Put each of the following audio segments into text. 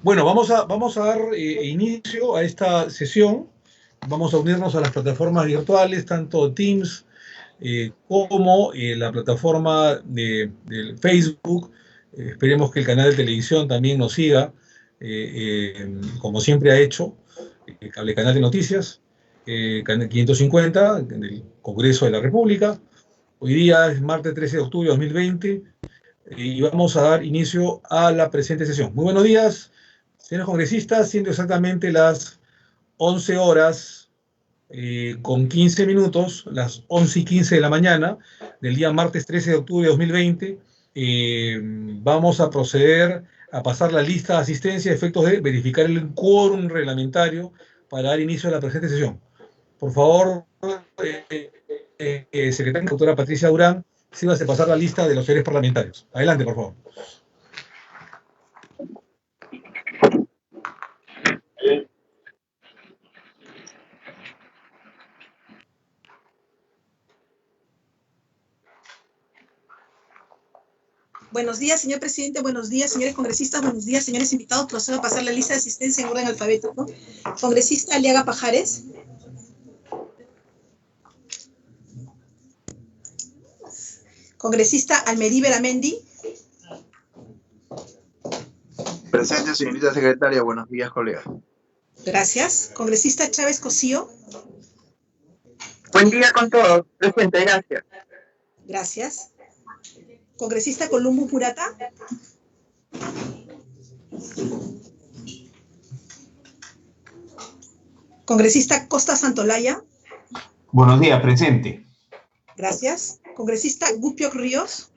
Bueno, vamos a dar inicio a esta sesión. Vamos a unirnos a las plataformas virtuales, tanto Teams como la plataforma del Facebook. Esperemos que el canal de televisión también nos siga, como siempre ha hecho, Cable Canal de Noticias, Canal 550 del Congreso de la República. Hoy día es martes 13 de octubre de 2020 y vamos a dar inicio a la presente sesión. Muy buenos días, señores congresistas, siendo exactamente las 11 horas con 15 minutos, las 11:15 de la mañana del día martes 13 de octubre de 2020, vamos a proceder a pasar la lista de asistencia a efectos de verificar el quórum reglamentario para dar inicio a la presente sesión. Por favor, secretaria doctora Patricia Durán, sírvase pasar la lista de los señores parlamentarios. Adelante, por favor. Buenos días, señor presidente. Buenos días, señores congresistas. Buenos días, señores invitados. Procedo a pasar la lista de asistencia en orden alfabético. Congresista Aliaga Pajares. Congresista Almerí Beramendi. Presente, señorita secretaria. Buenos días, colegas. Gracias. Congresista Chávez Cosío. Buen día con todos. Presente, gracias. Gracias. Congresista Columbus Murata. Congresista Costa Santolaya. Buenos días, presente. Gracias. Congresista Gupio Ríos.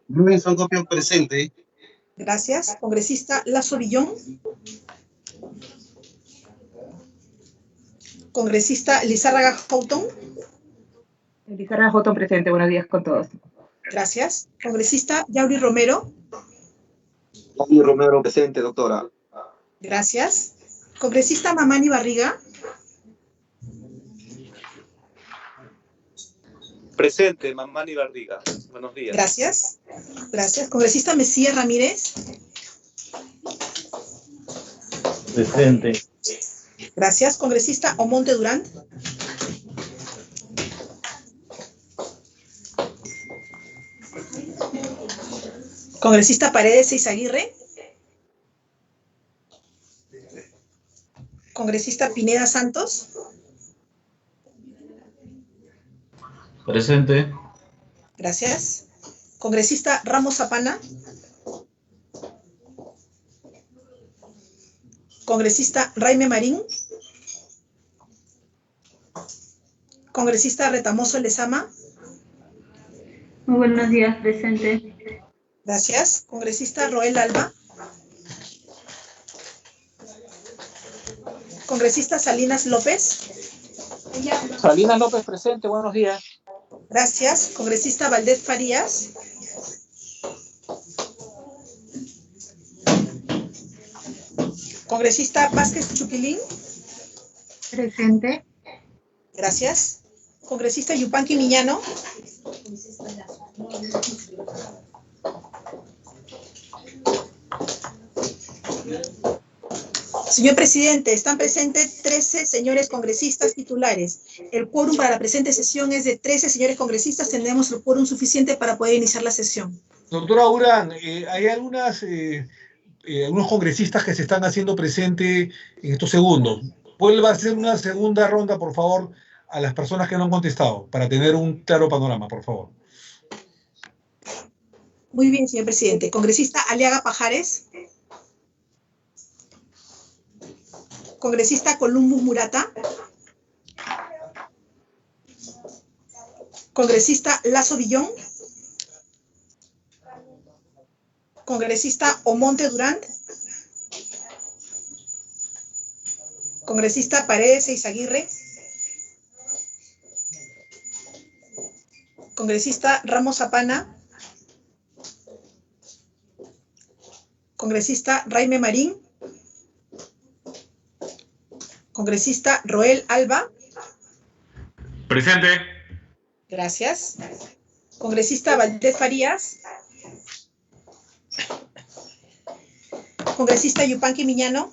Robinson Copio, presente. Gracias. Congresista Lazo Villón. Congresista Lizárraga Houghton. Lizárraga Houghton, presente. Buenos días con todos. Gracias. Congresista Yauri Romero. Yauri Romero, presente, doctora. Gracias. Congresista Mamani Barriga. Presente, Mamani Barriga. Buenos días. Gracias. Gracias. Congresista Mesías Ramírez. Presente. Gracias. Congresista Omonte Durán. Congresista Paredes Eizaguirre. Congresista Pineda Santos. Presente. Gracias. Congresista Ramos Zapana. Congresista Raime Marín. Congresista Retamoso Lezama. Muy buenos días, presente. Gracias. Congresista Roel Alba. Congresista Salinas López. Salinas López, presente. Buenos días. Gracias. Congresista Valdés Farías. Congresista Vázquez Chupilín. Presente. Gracias. Congresista Yupanqui Miñano. Señor presidente, están presentes 13 señores congresistas titulares. El quórum para la presente sesión es de 13 señores congresistas. Tendremos el quórum suficiente para poder iniciar la sesión. Doctora Durán, hay algunos congresistas que se están haciendo presente en estos segundos. Vuelva a hacer una segunda ronda, por favor, a las personas que no han contestado, para tener un claro panorama, por favor. Muy bien, señor presidente. Congresista Aliaga Pajares. Congresista Columbus Murata. Congresista Lazo Villón. Congresista Omonte Durán. Congresista Paredes Eizaguirre. Congresista Ramos Zapana. Congresista Raime Marín. Congresista Roel Alba. Presente. Gracias. Congresista Valdés Farías. Congresista Yupanqui Miñano.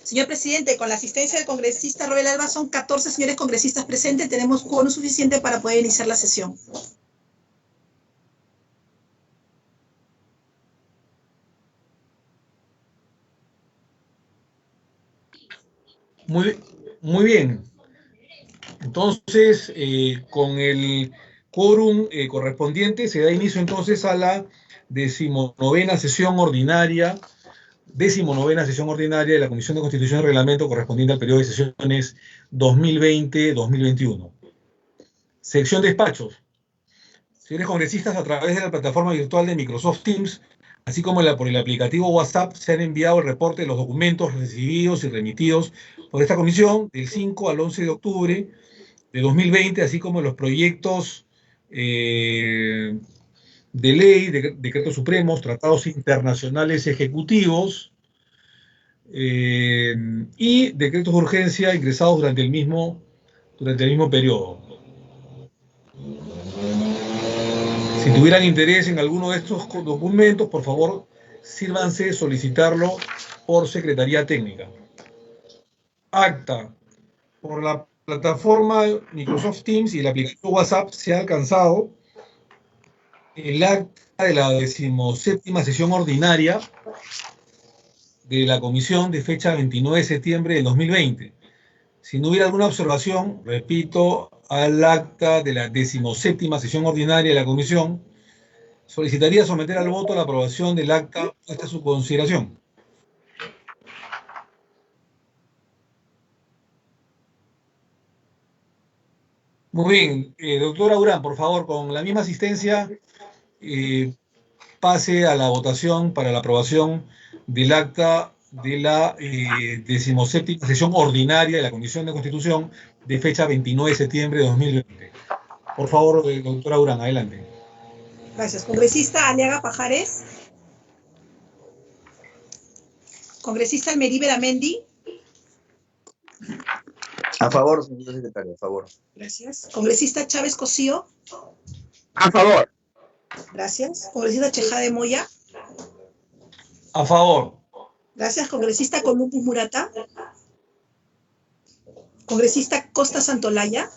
Señor presidente, con la asistencia del congresista Roel Alba, son 14 señores congresistas presentes. Tenemos quórum suficiente para poder iniciar la sesión. Muy bien. Entonces, con el quórum correspondiente, se da inicio entonces a la decimonovena sesión ordinaria de la Comisión de Constitución y Reglamento correspondiente al periodo de sesiones 2020-2021. Sección despachos. Señores congresistas, a través de la plataforma virtual de Microsoft Teams, así como por el aplicativo WhatsApp, se han enviado el reporte de los documentos recibidos y remitidos por esta comisión del 5 al 11 de octubre de 2020, así como los proyectos de ley, decretos supremos, tratados internacionales ejecutivos y decretos de urgencia ingresados durante el mismo periodo. Si tuvieran interés en alguno de estos documentos, por favor, sírvanse solicitarlo por Secretaría Técnica. Acta. Por la plataforma Microsoft Teams y el aplicativo WhatsApp se ha alcanzado el acta de la 17ª sesión ordinaria de la comisión de fecha 29 de septiembre del 2020. Si no hubiera alguna observación, repito, al acta de la 17ª sesión ordinaria de la comisión, solicitaría someter al voto la aprobación del acta puesta a su consideración. Muy bien, doctora Urán, por favor, con la misma asistencia, pase a la votación para la aprobación del acta de la 17ª sesión ordinaria de la Comisión de Constitución de fecha 29 de septiembre de 2020. Por favor, doctora Urán, adelante. Gracias. Congresista Aliaga Pajares. Congresista Almerí Beramendi. A favor, señor secretario, a favor. Gracias. Congresista Chávez Cosío. A favor. Gracias. Congresista Chejade Moya. A favor. Gracias. Congresista Columpus Murata. Congresista Costa Santolaya.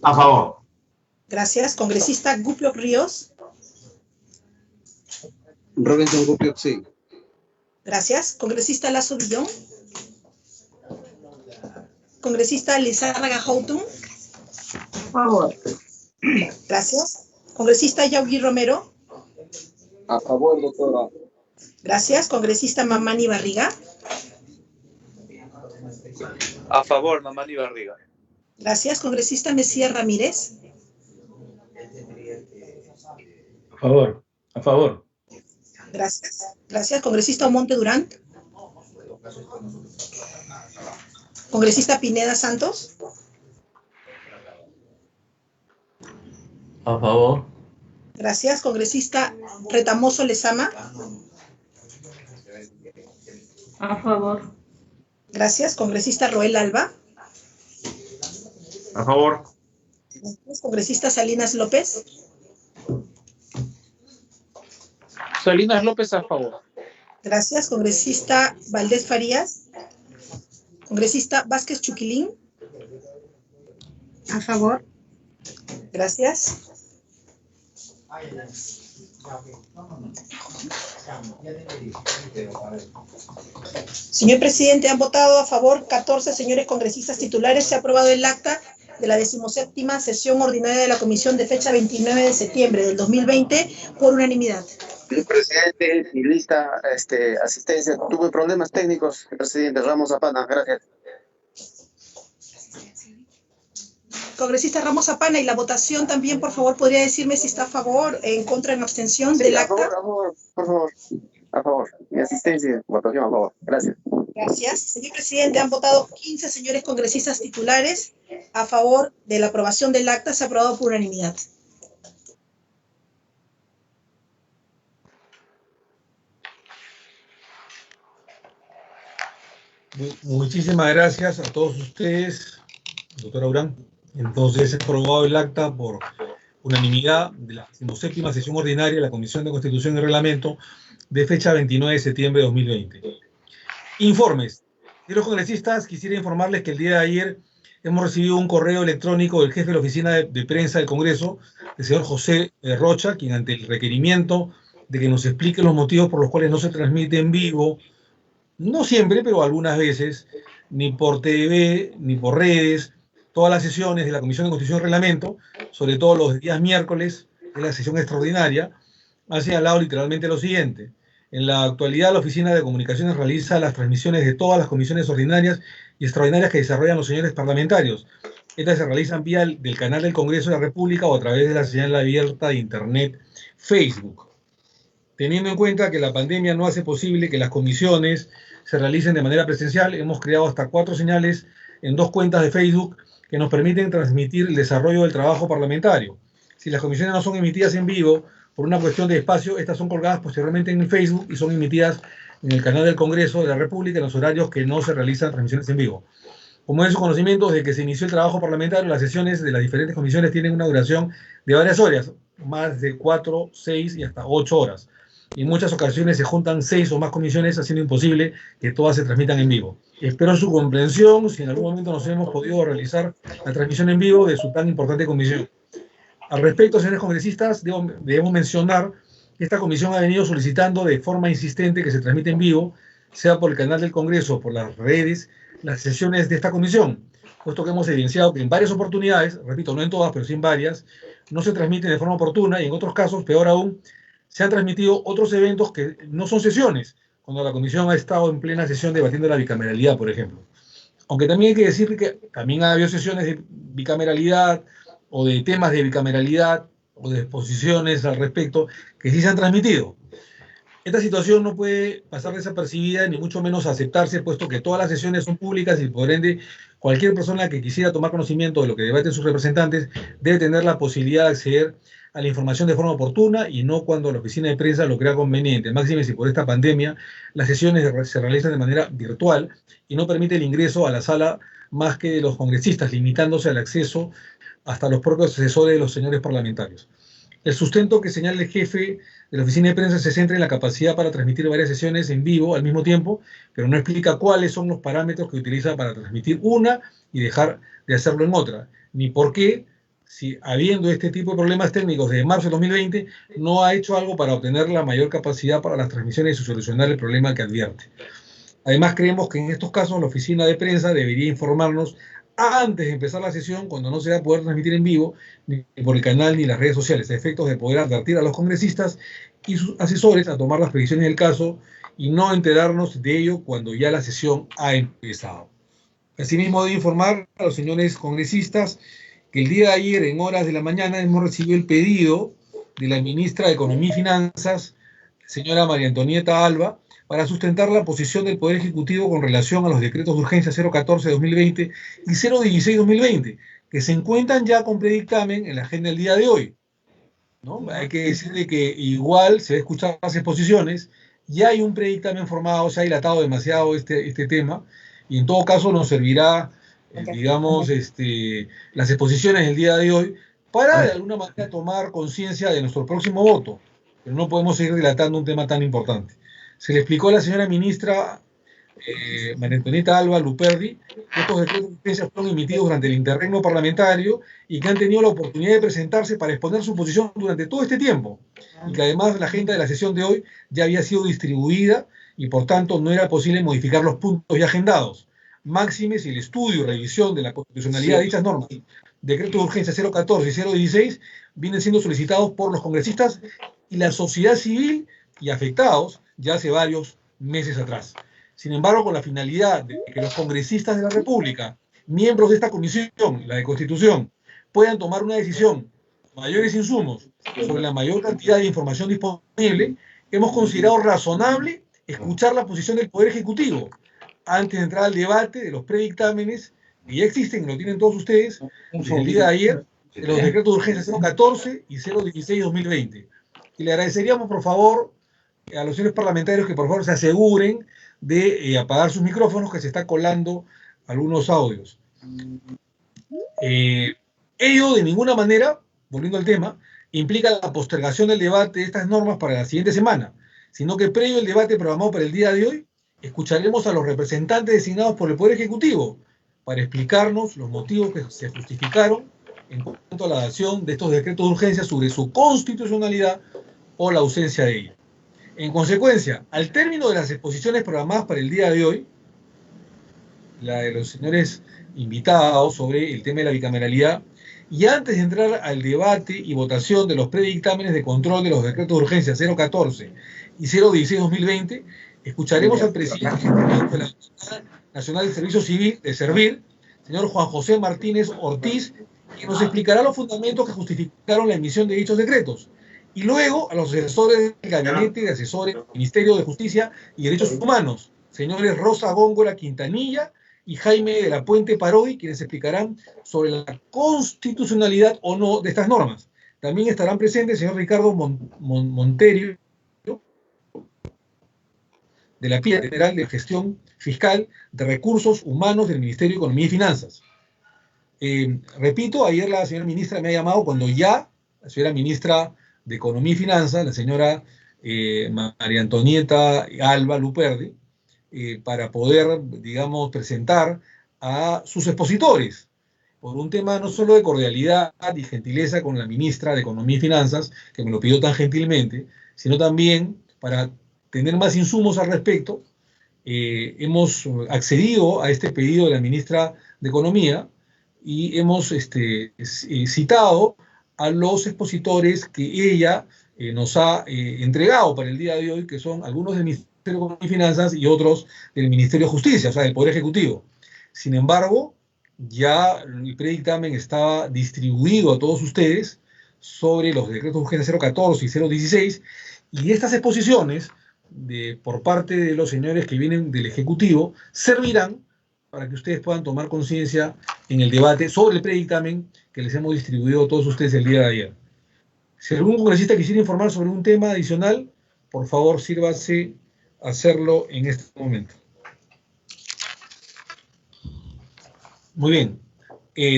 A favor. Gracias. Congresista Gupio Ríos. Robinson Gupio, sí. Gracias. Congresista Lazo Villón. Congresista Lizárraga Houtun. A favor. Gracias. Congresista Yaugui Romero. A favor, doctora. Gracias. Congresista Mamani Barriga. A favor, Mamani Barriga. Gracias. Congresista Mesías Ramírez. A favor. A favor. Gracias. Gracias. Congresista Omonte Durán. Congresista Pineda Santos. A favor. Gracias. Congresista Retamoso Lezama. A favor. Gracias. Congresista Roel Alba. A favor. Gracias. Congresista Salinas López. Salinas López, a favor. Gracias. Congresista Valdés Farías. Congresista Vázquez Chuquilín. A favor. Gracias. Señor presidente, han votado a favor 14 señores congresistas titulares. Se ha aprobado el acta de la 17ª sesión ordinaria de la Comisión de fecha 29 de septiembre del 2020 por unanimidad. Señor presidente, y lista asistencia. Tuve problemas técnicos, presidente Ramos Apana. Gracias. Congresista Ramos Apana, y la votación también, por favor, podría decirme si está a favor, en contra, en abstención del acta. A favor, por favor. A favor. Mi asistencia, votación a favor. Gracias. Gracias. Señor presidente, han votado 15 señores congresistas titulares a favor de la aprobación del acta. Se ha aprobado por unanimidad. Muchísimas gracias a todos ustedes, doctora Urán. Entonces, es aprobado el acta por unanimidad de la 17ª sesión ordinaria de la Comisión de Constitución y Reglamento de fecha 29 de septiembre de 2020. Informes. Señores congresistas, quisiera informarles que el día de ayer hemos recibido un correo electrónico del jefe de la oficina de prensa del Congreso, el señor José Rocha, quien ante el requerimiento de que nos explique los motivos por los cuales no se transmite en vivo, no siempre, pero algunas veces, ni por TV, ni por redes, todas las sesiones de la Comisión de Constitución y Reglamento, sobre todo los días miércoles, de la sesión extraordinaria, ha señalado literalmente lo siguiente. En la actualidad, la Oficina de Comunicaciones realiza las transmisiones de todas las comisiones ordinarias y extraordinarias que desarrollan los señores parlamentarios. Estas se realizan vía del canal del Congreso de la República o a través de la señal abierta de Internet Facebook. Teniendo en cuenta que la pandemia no hace posible que las comisiones se realicen de manera presencial, hemos creado hasta 4 señales en 2 cuentas de Facebook que nos permiten transmitir el desarrollo del trabajo parlamentario. Si las comisiones no son emitidas en vivo, por una cuestión de espacio, estas son colgadas posteriormente en el Facebook y son emitidas en el canal del Congreso de la República en los horarios que no se realizan transmisiones en vivo. Como es su conocimiento, desde que se inició el trabajo parlamentario, las sesiones de las diferentes comisiones tienen una duración de varias horas, más de 4, 6 y hasta 8 horas. Y en muchas ocasiones se juntan 6 o más comisiones, haciendo imposible que todas se transmitan en vivo. Espero su comprensión si en algún momento nos hemos podido realizar la transmisión en vivo de su tan importante comisión. Al respecto, señores congresistas, debemos mencionar que esta comisión ha venido solicitando de forma insistente que se transmita en vivo, sea por el canal del Congreso o por las redes, las sesiones de esta comisión, puesto que hemos evidenciado que en varias oportunidades, repito, no en todas, pero sí en varias, no se transmiten de forma oportuna y en otros casos, peor aún, se han transmitido otros eventos que no son sesiones, cuando la comisión ha estado en plena sesión debatiendo la bicameralidad, por ejemplo. Aunque también hay que decir que también ha habido sesiones de bicameralidad o de temas de bicameralidad o de exposiciones al respecto que sí se han transmitido. Esta situación no puede pasar desapercibida ni mucho menos aceptarse, puesto que todas las sesiones son públicas y por ende cualquier persona que quisiera tomar conocimiento de lo que debaten sus representantes debe tener la posibilidad de acceder a la información de forma oportuna y no cuando la oficina de prensa lo crea conveniente. Máxime si por esta pandemia las sesiones se realizan de manera virtual y no permite el ingreso a la sala más que de los congresistas, limitándose al acceso hasta los propios asesores de los señores parlamentarios. El sustento que señala el jefe de la oficina de prensa se centra en la capacidad para transmitir varias sesiones en vivo al mismo tiempo, pero no explica cuáles son los parámetros que utiliza para transmitir una y dejar de hacerlo en otra, ni por qué, si habiendo este tipo de problemas técnicos desde marzo de 2020, no ha hecho algo para obtener la mayor capacidad para las transmisiones y solucionar el problema que advierte. Además, creemos que en estos casos la oficina de prensa debería informarnos antes de empezar la sesión, cuando no se va a poder transmitir en vivo, ni por el canal ni las redes sociales, a efectos de poder advertir a los congresistas y sus asesores a tomar las previsiones del caso y no enterarnos de ello cuando ya la sesión ha empezado. Asimismo, debo informar a los señores congresistas que el día de ayer, en horas de la mañana, hemos recibido el pedido de la ministra de Economía y Finanzas, señora María Antonieta Alba, para sustentar la posición del Poder Ejecutivo con relación a los decretos de urgencia 014-2020 y 016-2020, que se encuentran ya con predictamen en la agenda del día de hoy, ¿no? Hay que decirle que igual se va a escuchar las exposiciones, ya hay un predictamen formado, se ha dilatado demasiado este tema, y en todo caso nos servirá, digamos, las exposiciones del día de hoy para de alguna manera tomar conciencia de nuestro próximo voto, pero no podemos seguir dilatando un tema tan importante. Se le explicó a la señora ministra María Antonieta Alba Luperdi que estos decretos de urgencia fueron emitidos durante el interregno parlamentario y que han tenido la oportunidad de presentarse para exponer su posición durante todo este tiempo, y que además la agenda de la sesión de hoy ya había sido distribuida y por tanto no era posible modificar los puntos ya agendados. Máxime si el estudio y revisión de la constitucionalidad de dichas normas, decretos de urgencia 014 y 016, vienen siendo solicitados por los congresistas y la sociedad civil y afectados ya hace varios meses atrás. Sin embargo, con la finalidad de que los congresistas de la República, miembros de esta comisión, la de Constitución, puedan tomar una decisión con mayores insumos sobre la mayor cantidad de información disponible, hemos considerado razonable escuchar la posición del Poder Ejecutivo antes de entrar al debate de los predictámenes que ya existen, lo tienen todos ustedes, desde el día de ayer, de los decretos de urgencia 014 y 016-2020. Y le agradeceríamos, por favor, a los señores parlamentarios que por favor se aseguren de apagar sus micrófonos, que se está colando algunos audios. Ello de ninguna manera, volviendo al tema, implica la postergación del debate de estas normas para la siguiente semana, sino que previo al debate programado para el día de hoy, escucharemos a los representantes designados por el Poder Ejecutivo para explicarnos los motivos que se justificaron en cuanto a la adopción de estos decretos de urgencia sobre su constitucionalidad o la ausencia de ella. En consecuencia, al término de las exposiciones programadas para el día de hoy, la de los señores invitados sobre el tema de la bicameralidad, y antes de entrar al debate y votación de los predictámenes de control de los decretos de urgencia 014 y 016-2020, escucharemos al presidente de la Unidad Nacional del Servicio Civil, de Servir, señor Juan José Martínez Ortiz, que nos explicará los fundamentos que justificaron la emisión de dichos decretos. Y luego a los asesores del Gabinete de Asesores del Ministerio de Justicia y Derechos Humanos, señores Rosa Góngora Quintanilla y Jaime de la Puente Parodi, quienes explicarán sobre la constitucionalidad o no de estas normas. También estarán presentes el señor Ricardo Monterio, de la Pía General de Gestión Fiscal de Recursos Humanos del Ministerio de Economía y Finanzas. Repito, ayer la señora ministra me ha llamado cuando ya la señora ministra de Economía y Finanzas, la señora María Antonieta Alba Luperdi, para poder, digamos, presentar a sus expositores, por un tema no solo de cordialidad y gentileza con la ministra de Economía y Finanzas, que me lo pidió tan gentilmente, sino también para tener más insumos al respecto. Hemos accedido a este pedido de la ministra de Economía y hemos citado a los expositores que ella nos ha entregado para el día de hoy, que son algunos del Ministerio de Economía y Finanzas y otros del Ministerio de Justicia, o sea, del Poder Ejecutivo. Sin embargo, ya el predictamen estaba distribuido a todos ustedes sobre los decretos de urgencia 014 y 016, y estas exposiciones por parte de los señores que vienen del Ejecutivo servirán para que ustedes puedan tomar conciencia en el debate sobre el predictamen que les hemos distribuido a todos ustedes el día de ayer. Si algún congresista quisiera informar sobre un tema adicional, por favor, sírvase a hacerlo en este momento. Muy bien.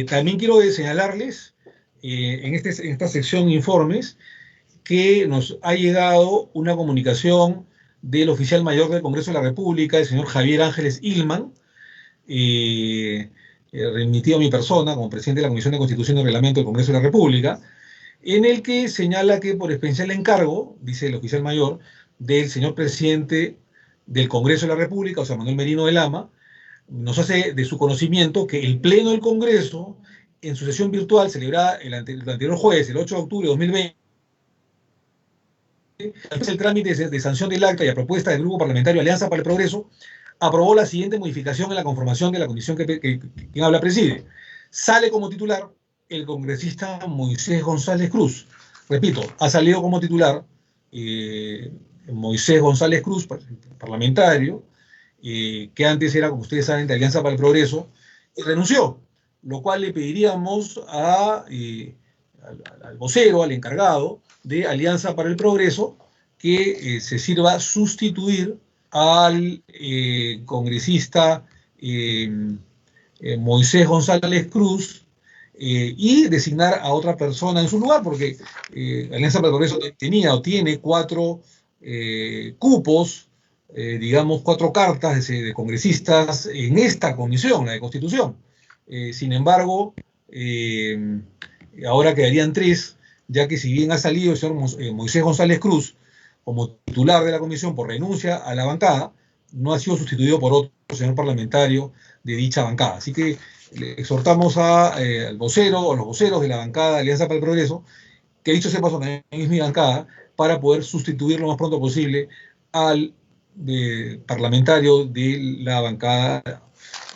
También quiero señalarles en esta sección informes que nos ha llegado una comunicación del oficial mayor del Congreso de la República, el señor Javier Ángeles Illman, remitido a mi persona como presidente de la Comisión de Constitución y Reglamento del Congreso de la República, en el que señala que por especial encargo, dice el oficial mayor, del señor presidente del Congreso de la República, o sea, Manuel Merino de Lama, nos hace de su conocimiento que el Pleno del Congreso, en su sesión virtual celebrada el anterior jueves, el 8 de octubre de 2020, el trámite de sanción del acta y a propuesta del Grupo Parlamentario Alianza para el Progreso, aprobó la siguiente modificación en la conformación de la comisión que quien habla preside. Sale como titular el congresista Moisés González Cruz. Repito, ha salido como titular Moisés González Cruz, parlamentario, que antes era, como ustedes saben, de Alianza para el Progreso, y renunció, lo cual le pediríamos al vocero, al encargado de Alianza para el Progreso, que se sirva sustituir al congresista Moisés González Cruz y designar a otra persona en su lugar, porque Alianza para el Progreso tenía o tiene 4 cupos, digamos 4 cartas de congresistas en esta comisión, la de Constitución. Sin embargo, ahora quedarían 3, ya que si bien ha salido el señor Moisés González Cruz como titular de la comisión por renuncia a la bancada, no ha sido sustituido por otro señor parlamentario de dicha bancada. Así que le exhortamos al vocero o los voceros de la bancada de Alianza para el Progreso, que dicho sea paso también es mi bancada, para poder sustituir lo más pronto posible al parlamentario de la bancada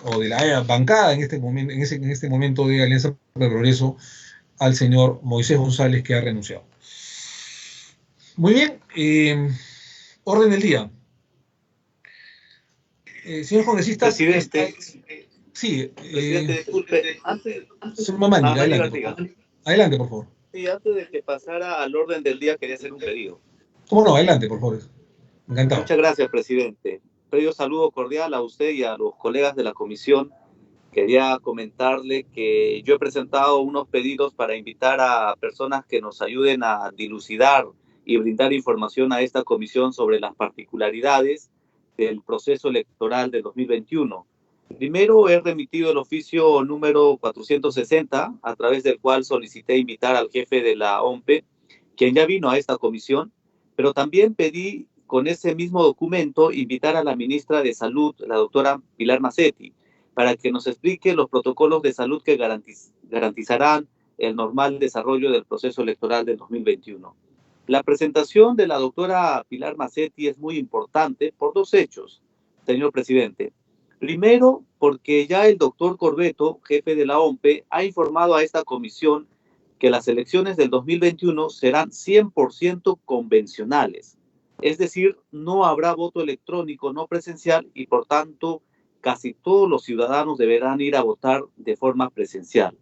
o de la bancada en este momento de Alianza para el Progreso, al señor Moisés González, que ha renunciado. Muy bien, orden del día. Señor congresista. Presidente. Sí. Presidente, disculpe. Señor Mamani, adelante, por favor. Sí, antes de que pasara al orden del día, quería hacer un pedido. ¿Cómo no? Adelante, por favor. Encantado. Muchas gracias, presidente. Previo saludo cordial a usted y a los colegas de la comisión quería comentarle que yo he presentado unos pedidos para invitar a personas que nos ayuden a dilucidar y brindar información a esta comisión sobre las particularidades del proceso electoral de 2021. Primero, he remitido el oficio número 460, a través del cual solicité invitar al jefe de la OMPE, quien ya vino a esta comisión, pero también pedí con ese mismo documento invitar a la ministra de Salud, la doctora Pilar Macetti, para que nos explique los protocolos de salud que garantizarán el normal desarrollo del proceso electoral del 2021. La presentación de la doctora Pilar Macetti es muy importante por dos hechos, señor presidente. Primero, porque ya el doctor Corbeto, jefe de la OMPE, ha informado a esta comisión que las elecciones del 2021 serán 100% convencionales. Es decir, no habrá voto electrónico no presencial y, por tanto, casi todos los ciudadanos deberán ir a votar de forma presencial.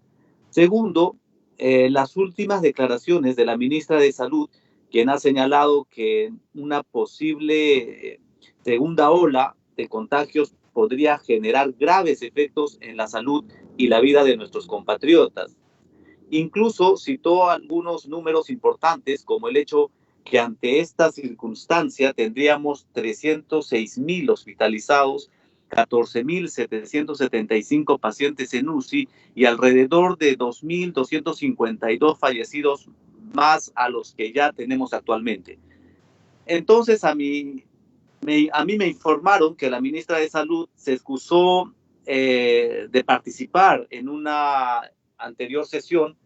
Segundo, las últimas declaraciones de la ministra de Salud, quien ha señalado que una posible segunda ola de contagios podría generar graves efectos en la salud y la vida de nuestros compatriotas. Incluso citó algunos números importantes, como el hecho que ante esta circunstancia tendríamos 306,000 hospitalizados, 14,775 pacientes en UCI y alrededor de 2,252 fallecidos más a los que ya tenemos actualmente. Entonces, a mí me informaron que la ministra de Salud se excusó de participar en una anterior sesión,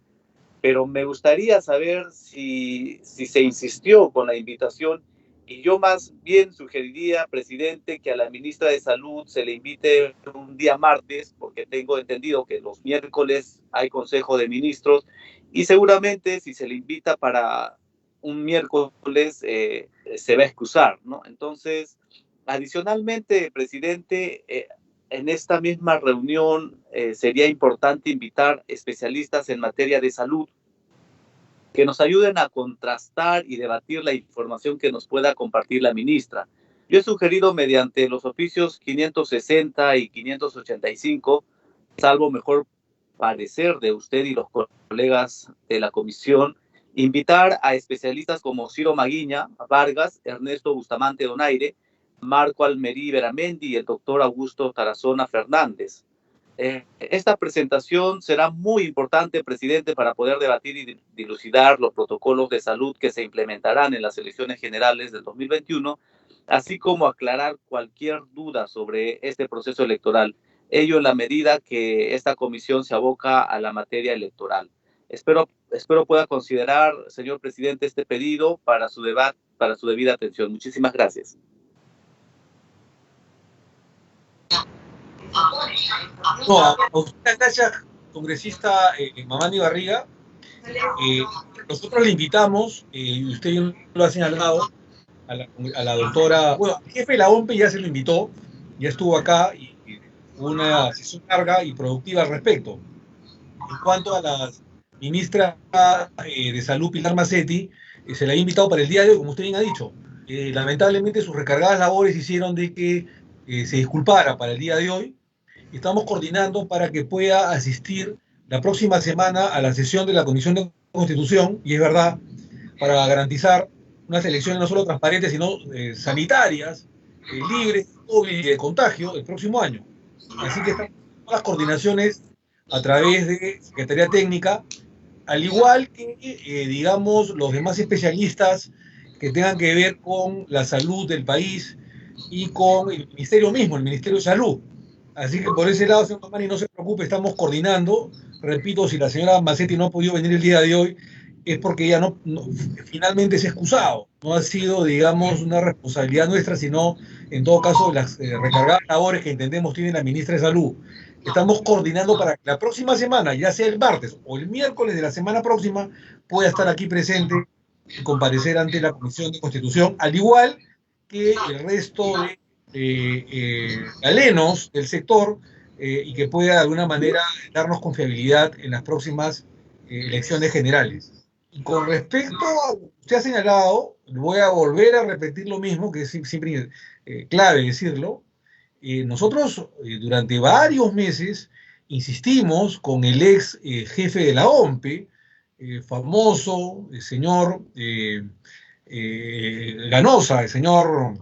pero me gustaría saber si se insistió con la invitación, y yo más bien sugeriría, presidente, que a la ministra de Salud se le invite un día martes, porque tengo entendido que los miércoles hay Consejo de Ministros, y seguramente si se le invita para un miércoles se va a excusar, ¿no? Entonces, adicionalmente, presidente, en esta misma reunión sería importante invitar especialistas en materia de salud que nos ayuden a contrastar y debatir la información que nos pueda compartir la ministra. Yo he sugerido mediante los oficios 560 y 585, salvo mejor parecer de usted y los colegas de la comisión, invitar a especialistas como Ciro Maguiña Vargas, Ernesto Bustamante Donaire, Marco Almerí Beramendi y el doctor Augusto Tarazona Fernández. Esta presentación será muy importante, presidente, para poder debatir y dilucidar los protocolos de salud que se implementarán en las elecciones generales del 2021, así como aclarar cualquier duda sobre este proceso electoral, ello en la medida que esta comisión se aboca a la materia electoral. Espero pueda considerar, señor presidente, este pedido para su debida atención. Muchísimas gracias. No, a usted, gracias, congresista Mamani Barriga. Nosotros le invitamos, y usted lo ha señalado, a la doctora, bueno, el jefe de la OMPE ya se lo invitó, ya estuvo acá, y una sesión larga y productiva al respecto. En cuanto a la ministra de Salud, Pilar Macetti, se la ha invitado para el día de hoy, como usted bien ha dicho. Lamentablemente sus recargadas labores hicieron de que se disculpara para el día de hoy. Estamos coordinando para que pueda asistir la próxima semana a la sesión de la Comisión de Constitución, y es verdad, para garantizar unas elecciones no solo transparentes, sino sanitarias, libres de contagio el próximo año. Así que estamos haciendo las coordinaciones a través de Secretaría Técnica, al igual que, digamos, los demás especialistas que tengan que ver con la salud del país y con el Ministerio mismo, el Ministerio de Salud. Así que por ese lado, señor Mamani, no se preocupe, estamos coordinando. Repito, si la señora Macetti no ha podido venir el día de hoy, es porque ella finalmente se ha excusado. No ha sido, digamos, una responsabilidad nuestra, sino, en todo caso, las recargadas labores que entendemos tiene la ministra de Salud. Estamos coordinando para que la próxima semana, ya sea el martes o el miércoles de la semana próxima, pueda estar aquí presente y comparecer ante la Comisión de Constitución, al igual que el resto de galenos del sector, y que pueda de alguna manera darnos confiabilidad en las próximas elecciones generales. Y con respecto a lo que usted ha señalado, voy a volver a repetir lo mismo, que es siempre clave decirlo. Nosotros durante varios meses insistimos con el ex jefe de la OMPE, famoso señor Ganosa, el señor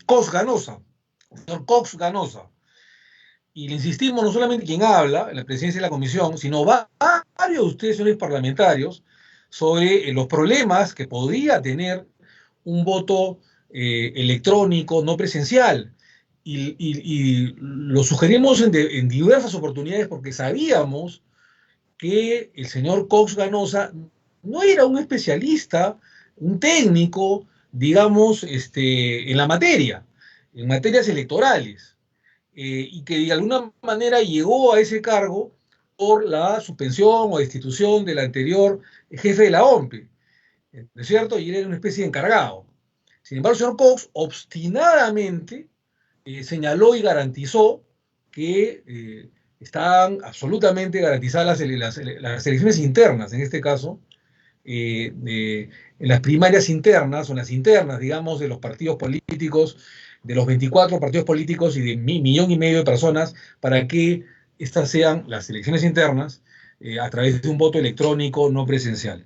Cox Ganosa. Y le insistimos no solamente quien habla, en la presidencia de la comisión, sino varios de ustedes, señores parlamentarios, sobre los problemas que podría tener un voto electrónico no presencial. Y lo sugerimos en diversas oportunidades porque sabíamos que el señor Cox Ganosa no era un especialista, un técnico, digamos, en la materia, en materias electorales, y que de alguna manera llegó a ese cargo por la suspensión o destitución del anterior jefe de la OMPE, ¿no es cierto? Y era una especie de encargado. Sin embargo, el señor Cox obstinadamente señaló y garantizó que estaban absolutamente garantizadas las elecciones internas, en este caso, en las primarias internas, o en las internas, digamos, de los partidos políticos, de los 24 partidos políticos y de 1,5 millones de personas, para que estas sean las elecciones internas a través de un voto electrónico no presencial.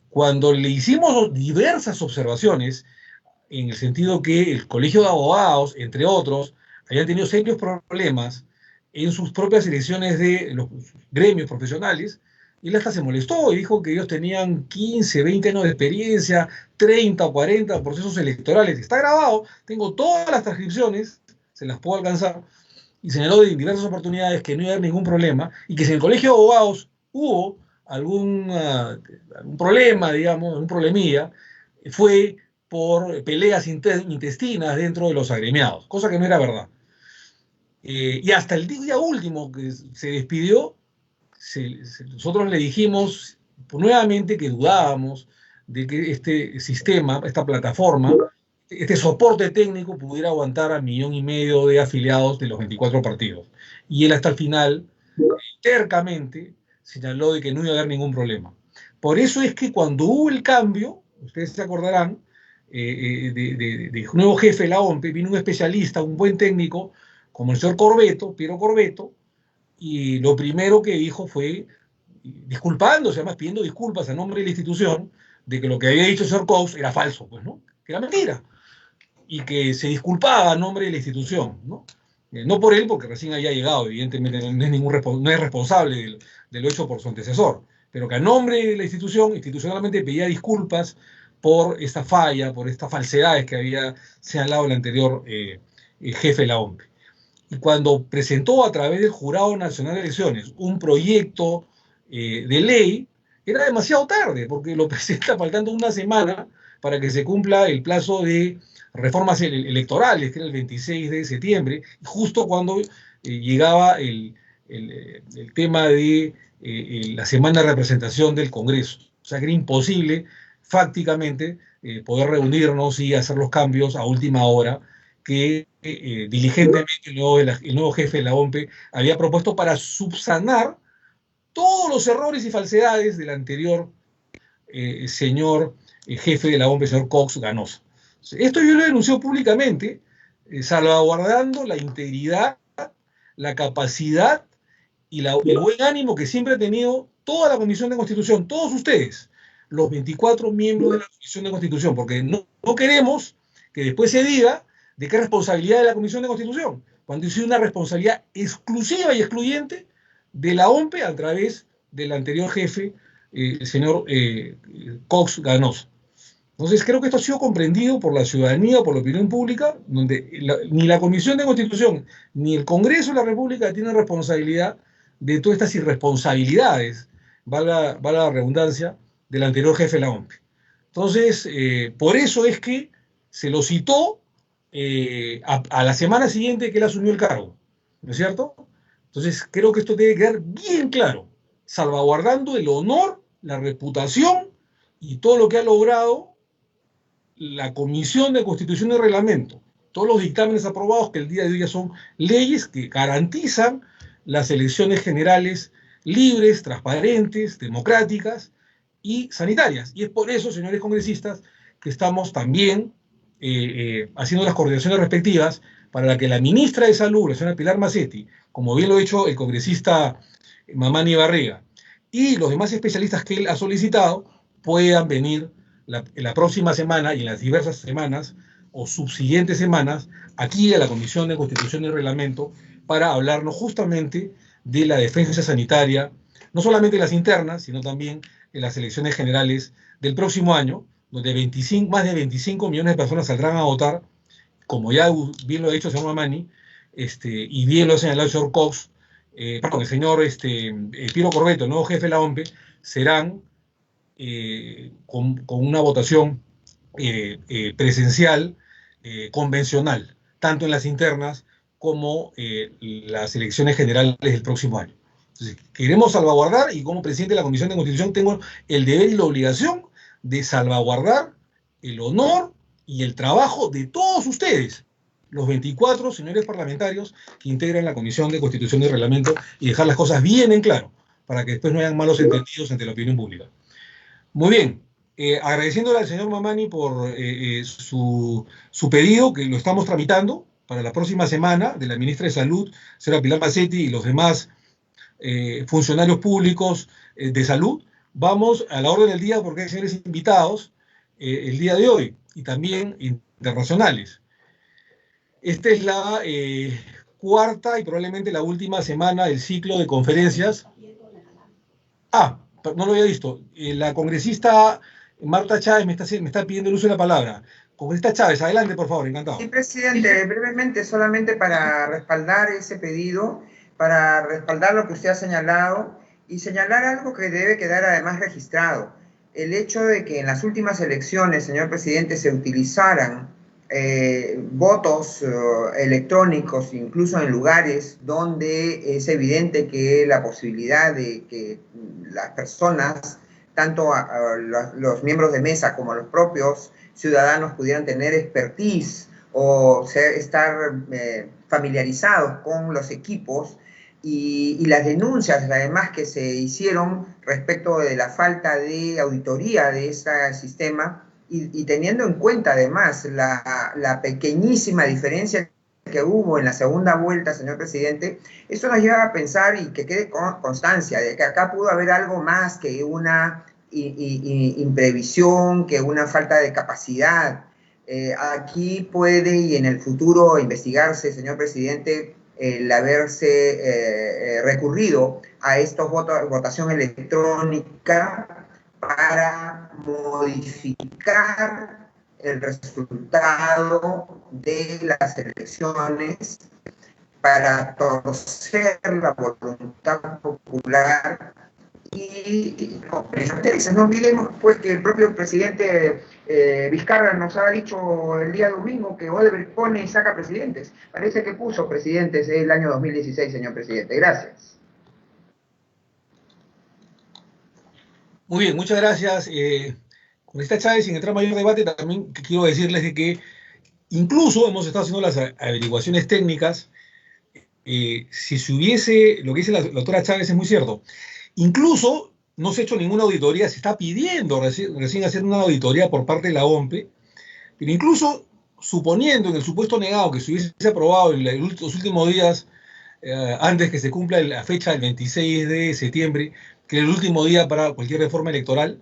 Cuando le hicimos diversas observaciones, en el sentido que el Colegio de Abogados, entre otros, habían tenido serios problemas en sus propias elecciones de los gremios profesionales, él hasta se molestó y dijo que ellos tenían 15, 20 años de experiencia, 30 o 40 procesos electorales. Está grabado, tengo todas las transcripciones, se las puedo alcanzar, y señaló de diversas oportunidades que no iba a haber ningún problema, y que si en el Colegio de Abogados hubo algún problema, digamos, algún problemilla, fue por peleas intestinas dentro de los agremiados, cosa que no era verdad. Y hasta el día último que se despidió, nosotros le dijimos nuevamente que dudábamos de que este sistema, esta plataforma, este soporte técnico pudiera aguantar a 1,5 millones de afiliados de los 24 partidos. Y él hasta el final, tercamente, señaló de que no iba a haber ningún problema. Por eso es que cuando hubo el cambio, ustedes se acordarán, de nuevo jefe de la OMPE, vino un especialista, un buen técnico, como el señor Piero Corbeto, y lo primero que dijo fue, disculpándose, además pidiendo disculpas a nombre de la institución, de que lo que había dicho el señor Cox era falso, pues, ¿no? Que era mentira, y que se disculpaba a nombre de la institución, ¿no? No por él, porque recién había llegado, evidentemente no es responsable de lo hecho por su antecesor, pero que a nombre de la institución, institucionalmente pedía disculpas por esta falla, por estas falsedades que había señalado el anterior jefe de la OMPE. Y cuando presentó a través del Jurado Nacional de Elecciones un proyecto de ley, era demasiado tarde, porque lo presenta faltando una semana para que se cumpla el plazo de reformas electorales, que era el 26 de septiembre, justo cuando llegaba el tema de la semana de representación del Congreso. O sea, que era imposible, fácticamente, poder reunirnos y hacer los cambios a última hora que diligentemente el nuevo jefe de la OMPE había propuesto para subsanar todos los errores y falsedades del anterior señor jefe de la OMPE, señor Cox Ganosa. Esto yo lo denunció públicamente, salvaguardando la integridad, la capacidad y el buen ánimo que siempre ha tenido toda la Comisión de Constitución, todos ustedes, los 24 miembros de la Comisión de Constitución, porque no queremos que después se diga de qué responsabilidad de la Comisión de Constitución, cuando es una responsabilidad exclusiva y excluyente de la OMPE a través del anterior jefe, el señor Cox Ganosa. Entonces creo que esto ha sido comprendido por la ciudadanía, por la opinión pública, donde ni la Comisión de Constitución ni el Congreso de la República tienen responsabilidad de todas estas irresponsabilidades, valga la redundancia, del anterior jefe de la OMPE. Entonces, por eso es que se lo citó a la semana siguiente que él asumió el cargo, ¿no es cierto? Entonces, creo que esto debe quedar bien claro, salvaguardando el honor, la reputación y todo lo que ha logrado la Comisión de Constitución y Reglamento, todos los dictámenes aprobados que el día de hoy ya son leyes que garantizan las elecciones generales libres, transparentes, democráticas y sanitarias. Y es por eso, señores congresistas, que estamos también haciendo las coordinaciones respectivas para que la ministra de Salud, la señora Pilar Mazzetti, como bien lo ha hecho el congresista Mamani Barriga, y los demás especialistas que él ha solicitado puedan venir en la próxima semana y en las diversas semanas o subsiguientes semanas aquí a la Comisión de Constitución y Reglamento para hablarnos justamente de la defensa sanitaria, no solamente las internas, sino también en las elecciones generales del próximo año, donde más de 25 millones de personas saldrán a votar, como ya bien lo ha dicho el señor Mamani, y bien lo ha señalado el señor Cox, perdón, el señor Piero Corbeto, el nuevo jefe de la OMP, serán con una votación presencial, convencional, tanto en las internas como las elecciones generales del próximo año. Entonces, queremos salvaguardar, y como presidente de la Comisión de Constitución tengo el deber y la obligación de salvaguardar el honor y el trabajo de todos ustedes, los 24 señores parlamentarios que integran la Comisión de Constitución y Reglamento, y dejar las cosas bien en claro, para que después no hayan malos entendidos ante la opinión pública. Muy bien, agradeciéndole al señor Mamani por su pedido, que lo estamos tramitando para la próxima semana, de la ministra de Salud, señora Pilar Macetti, y los demás funcionarios públicos de salud. Vamos a la orden del día porque hay señores invitados el día de hoy, y también internacionales. Esta es la cuarta y probablemente la última semana del ciclo de conferencias. No lo había visto. La congresista Marta Chávez me está pidiendo el uso de la palabra. Congresista Chávez, adelante, por favor, encantado. Sí, presidente, brevemente, solamente para respaldar ese pedido, para respaldar lo que usted ha señalado y señalar algo que debe quedar además registrado. El hecho de que en las últimas elecciones, señor presidente, se utilizaran votos electrónicos, incluso en lugares donde es evidente que la posibilidad de que las personas, tanto los miembros de mesa como los propios ciudadanos, pudieran tener expertise o estar familiarizados con los equipos, y las denuncias además que se hicieron respecto de la falta de auditoría de ese sistema, y teniendo en cuenta además la pequeñísima diferencia que hubo en la segunda vuelta, señor presidente, eso nos lleva a pensar, y que quede constancia de que acá pudo haber algo más que una imprevisión, que una falta de capacidad. Aquí puede, y en el futuro, investigarse, señor presidente, el haberse recurrido a estos votación electrónica para modificar el resultado de las elecciones, para torcer la voluntad popular. Y no olvidemos pues que el propio presidente Vizcarra nos ha dicho el día domingo que Odebrecht pone y saca presidentes. Parece que puso presidentes el año 2016, señor presidente. Gracias. Muy bien, muchas gracias. Con esta Chávez, sin entrar en mayor debate, también quiero decirles de que incluso hemos estado haciendo las averiguaciones técnicas. Si se hubiese, lo que dice la doctora Chávez es muy cierto, incluso no se ha hecho ninguna auditoría, se está pidiendo recién hacer una auditoría por parte de la OMP, pero incluso suponiendo, en el supuesto negado, que se hubiese aprobado en los últimos días, antes que se cumpla la fecha del 26 de septiembre, que era el último día para cualquier reforma electoral,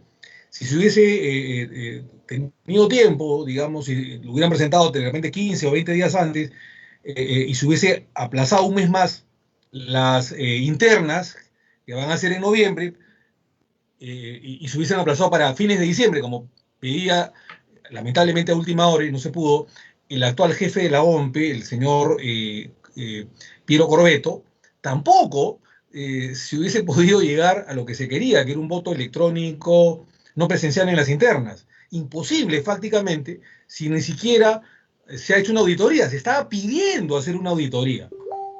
si se hubiese tenido tiempo, digamos, si lo hubieran presentado de repente 15 o 20 días antes, y se hubiese aplazado un mes más las internas, que van a ser en noviembre, y se hubiesen aplazado para fines de diciembre, como pedía lamentablemente a última hora y no se pudo, el actual jefe de la OMP, el señor Piero Corbeto, tampoco se hubiese podido llegar a lo que se quería, que era un voto electrónico no presencial en las internas. Imposible, prácticamente, si ni siquiera se ha hecho una auditoría. Se estaba pidiendo hacer una auditoría.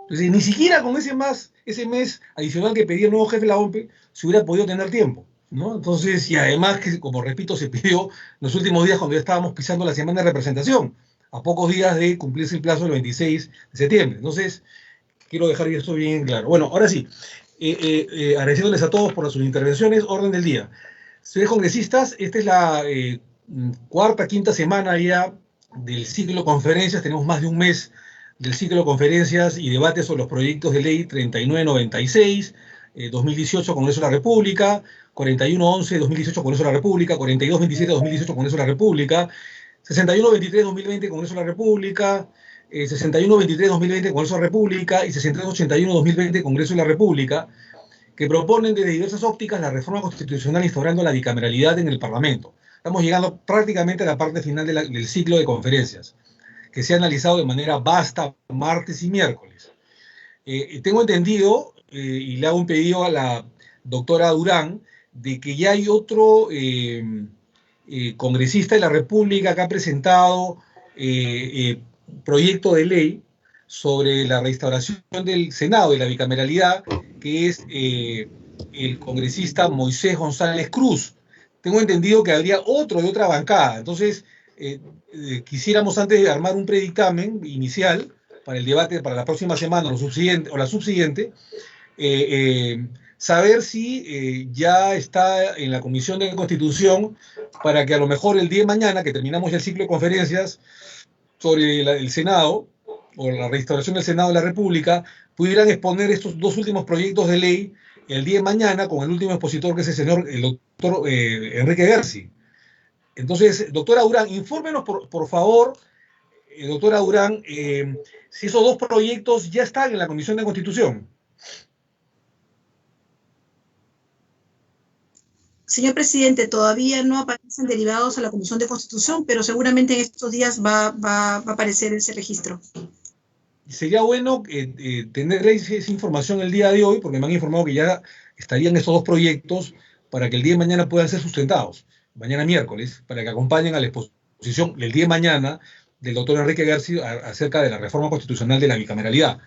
Entonces, ni siquiera con ese mes adicional que pedía el nuevo jefe de la OMP, se hubiera podido tener tiempo, ¿no? Entonces, y además, que como repito, se pidió en los últimos días, cuando ya estábamos pisando la semana de representación, a pocos días de cumplirse el plazo del 26 de septiembre. Entonces, quiero dejar esto bien claro. Bueno, ahora sí, agradeciéndoles a todos por sus intervenciones, orden del día. Señores congresistas, esta es la quinta semana ya del ciclo de conferencias. Tenemos más de un mes del ciclo de conferencias y debates sobre los proyectos de ley 3996, 2018 Congreso de la República, 4111 2018 Congreso de la República, 4227 2018 Congreso de la República, 6123 2020 Congreso de la República, 6123 2020 Congreso de la República y 6381 2020 Congreso de la República, que proponen desde diversas ópticas la reforma constitucional instaurando la bicameralidad en el Parlamento. Estamos llegando prácticamente a la parte final del ciclo de conferencias, que se ha analizado de manera vasta martes y miércoles. Tengo entendido, y le hago un pedido a la doctora Durán, de que ya hay otro congresista de la República que ha presentado proyecto de ley sobre la restauración del Senado y la bicameralidad, que es el congresista Moisés González Cruz. Tengo entendido que habría otro de otra bancada. Entonces, quisiéramos, antes de armar un predictamen inicial para el debate para la próxima semana o la subsiguiente, saber si ya está en la Comisión de Constitución para que a lo mejor el día de mañana, que terminamos ya el ciclo de conferencias sobre el Senado, o la restauración del Senado de la República, pudieran exponer estos dos últimos proyectos de ley el día de mañana con el último expositor, que es el doctor Enrique Garci. Entonces, doctora Durán, infórmenos por favor, doctora Durán, si esos dos proyectos ya están en la Comisión de Constitución. Señor presidente, todavía no aparecen derivados a la Comisión de Constitución, pero seguramente en estos días va a aparecer ese registro. Sería bueno tener esa información el día de hoy, porque me han informado que ya estarían estos dos proyectos para que el día de mañana puedan ser sustentados, mañana miércoles, para que acompañen a la exposición el día de mañana del doctor Enrique Garci acerca de la reforma constitucional de la bicameralidad.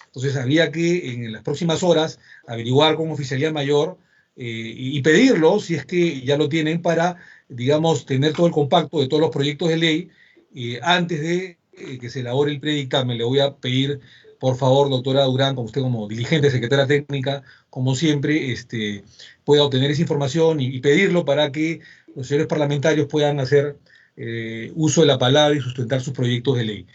Entonces habría que en las próximas horas averiguar con oficialía mayor y pedirlo, si es que ya lo tienen, para, digamos, tener todo el compacto de todos los proyectos de ley antes de que se elabore el predictamen. Le voy a pedir, por favor, doctora Durán, como usted como diligente secretaria técnica, como siempre, pueda obtener esa información y pedirlo para que los señores parlamentarios puedan hacer uso de la palabra y sustentar sus proyectos de ley.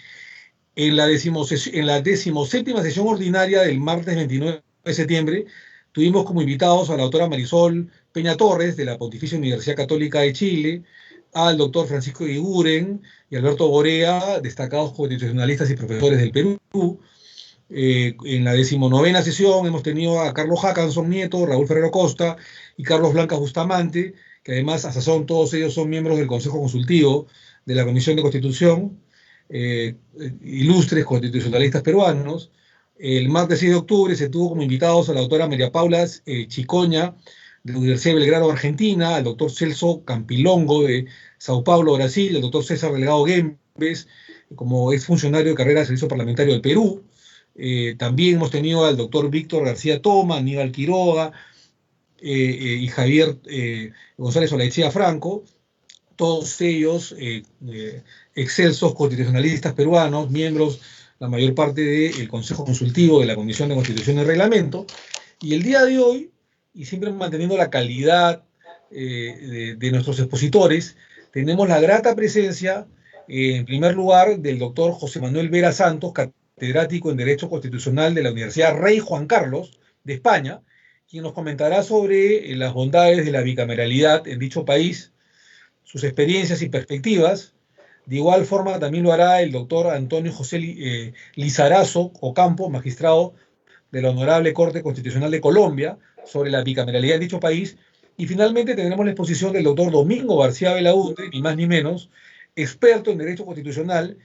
En la 17ª sesión ordinaria del martes 29 de septiembre, tuvimos como invitados a la doctora Marisol Peña Torres, de la Pontificia Universidad Católica de Chile, al doctor Francisco Iguren y Alberto Borea, destacados constitucionalistas y profesores del Perú. En la 19ª sesión hemos tenido a Carlos Hackanson Nieto, Raúl Ferrero Costa y Carlos Blanca Bustamante, que además todos ellos son miembros del Consejo Consultivo de la Comisión de Constitución, ilustres constitucionalistas peruanos. El martes 6 de octubre se tuvo como invitados a la doctora María Paula Chicoña, de la Universidad de Belgrano, Argentina, al doctor Celso Campilongo, de Sao Paulo, Brasil, el doctor César Delgado Gembes, como exfuncionario de carrera de Servicio Parlamentario del Perú. También hemos tenido al doctor Víctor García Toma, Aníbal Quiroga y Javier González Olaechea Franco, todos ellos excelsos constitucionalistas peruanos, miembros la mayor parte del Consejo Consultivo de la Comisión de Constitución y Reglamento. Y el día de hoy, y siempre manteniendo la calidad de nuestros expositores, tenemos la grata presencia, en primer lugar, del doctor José Manuel Vera Santos, catedrático en Derecho Constitucional de la Universidad Rey Juan Carlos de España, quien nos comentará sobre las bondades de la bicameralidad en dicho país, sus experiencias y perspectivas. De igual forma también lo hará el doctor Antonio José Lizarazo Ocampo, magistrado de la Honorable Corte Constitucional de Colombia, sobre la bicameralidad en dicho país. Y finalmente tendremos la exposición del doctor Domingo García Belaúnde, ni más ni menos, experto en Derecho Constitucional,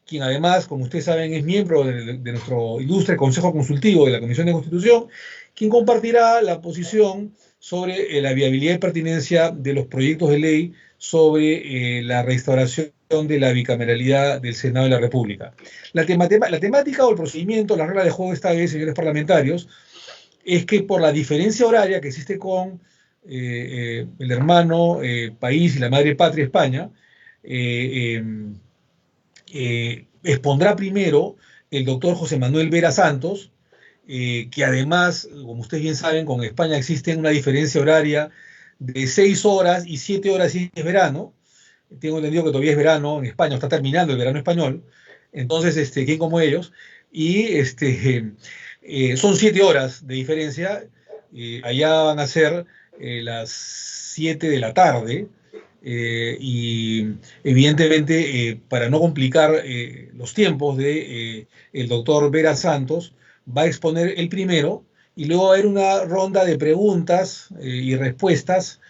quien además, como ustedes saben, es miembro de nuestro ilustre Consejo Consultivo de la Comisión de Constitución, quien compartirá la posición sobre la viabilidad y pertinencia de los proyectos de ley sobre la restauración de la bicameralidad del Senado de la República. La temática o el procedimiento, la regla de juego esta vez, señores parlamentarios, es que por la diferencia horaria que existe con el hermano país y la madre patria España, expondrá primero el doctor José Manuel Vera Santos, que además, como ustedes bien saben, con España existe una diferencia horaria de 6 horas y 7 horas si es verano. Tengo entendido que todavía es verano en España, está terminando el verano español. Entonces, ¿quién como ellos? Y son 7 horas de diferencia. Allá van a ser las 7 de la tarde. Y evidentemente, para no complicar los tiempos de el doctor Vera Santos, va a exponer el primero y luego va a haber una ronda de preguntas y respuestas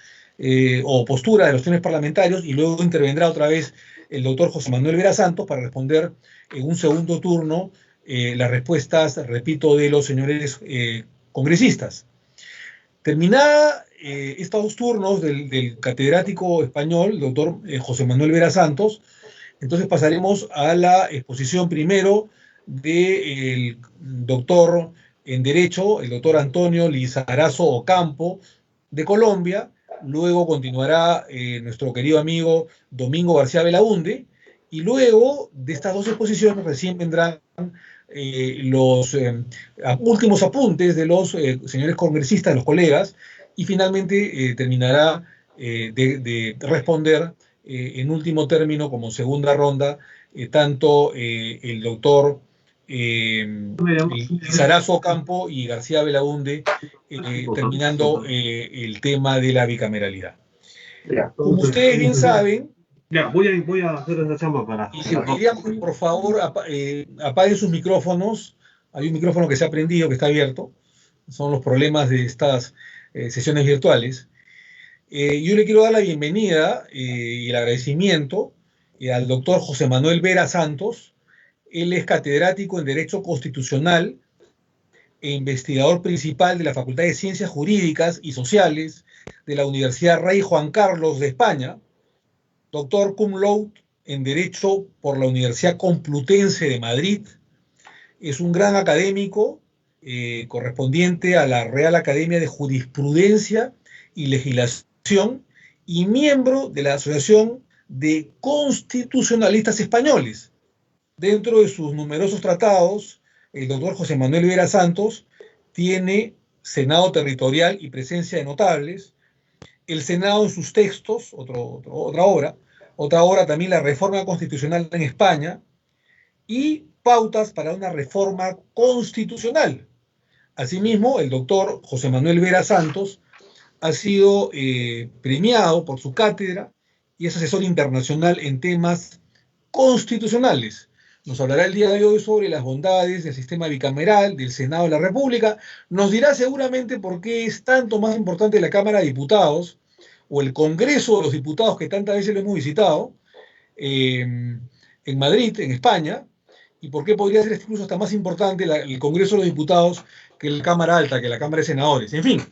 o postura de los señores parlamentarios, y luego intervendrá otra vez el doctor José Manuel Vera Santos para responder en un segundo turno las respuestas, repito, de los señores congresistas. Terminada estos turnos del catedrático español, el doctor José Manuel Vera Santos, entonces pasaremos a la exposición primero del doctor en Derecho, el doctor Antonio Lizarazo Ocampo, de Colombia. Luego continuará nuestro querido amigo Domingo García Belaunde, y luego de estas dos exposiciones recién vendrán los últimos apuntes de los señores congresistas, los colegas, y finalmente terminará de responder en último término, como segunda ronda, tanto el doctor Lizarazo Ocampo y García Belaunde, terminando el tema de la bicameralidad. Como ustedes bien saben, voy a hacer esa chamba para... por favor, apaguen sus micrófonos. Hay un micrófono que se ha prendido, que está abierto. Son los problemas de estas sesiones virtuales. Yo le quiero dar la bienvenida y el agradecimiento al doctor José Manuel Vera Santos. Él es catedrático en Derecho Constitucional e investigador principal de la Facultad de Ciencias Jurídicas y Sociales de la Universidad Rey Juan Carlos de España, doctor cum laude en Derecho por la Universidad Complutense de Madrid. Es un gran académico correspondiente a la Real Academia de Jurisprudencia y Legislación y miembro de la Asociación de Constitucionalistas Españoles. Dentro de sus numerosos tratados, el doctor José Manuel Vera Santos tiene Senado Territorial y Presencia de Notables, el Senado en sus textos, otra obra también, la Reforma Constitucional en España, y Pautas para una Reforma Constitucional. Asimismo, el doctor José Manuel Vera Santos ha sido premiado por su cátedra y es asesor internacional en temas constitucionales. Nos hablará el día de hoy sobre las bondades del sistema bicameral del Senado de la República. Nos dirá seguramente por qué es tanto más importante la Cámara de Diputados o el Congreso de los Diputados, que tantas veces lo hemos visitado en Madrid, en España, y por qué podría ser incluso hasta más importante el Congreso de los Diputados que la Cámara Alta, que la Cámara de Senadores. En fin,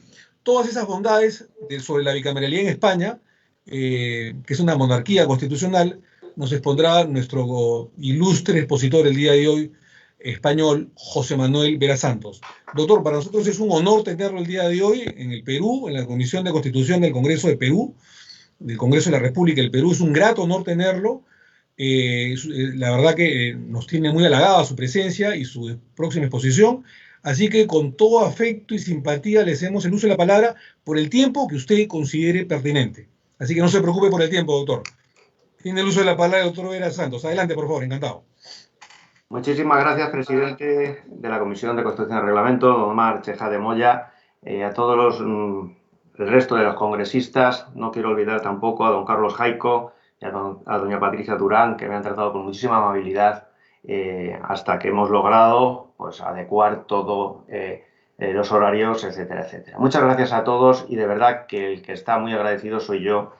todas esas bondades sobre la bicameralidad en España, que es una monarquía constitucional, nos expondrá nuestro ilustre expositor el día de hoy, español, José Manuel Vera Santos. Doctor, para nosotros es un honor tenerlo el día de hoy en el Perú, en la Comisión de Constitución del Congreso de Perú, del Congreso de la República del Perú. Es un grato honor tenerlo. La verdad que nos tiene muy halagada su presencia y su próxima exposición. Así que con todo afecto y simpatía le hacemos el uso de la palabra por el tiempo que usted considere pertinente. Así que no se preocupe por el tiempo, doctor. Tiene el uso de la palabra el doctor Vera Santos. Adelante, por favor, encantado. Muchísimas gracias, presidente de la Comisión de Constitución y Reglamento, don Omar Chejá de Moya, a todos el resto de los congresistas. No quiero olvidar tampoco a don Carlos Jaico y a doña Patricia Durán, que me han tratado con muchísima amabilidad hasta que hemos logrado pues, adecuar todo los horarios, etcétera, etcétera. Muchas gracias a todos y de verdad que el que está muy agradecido soy yo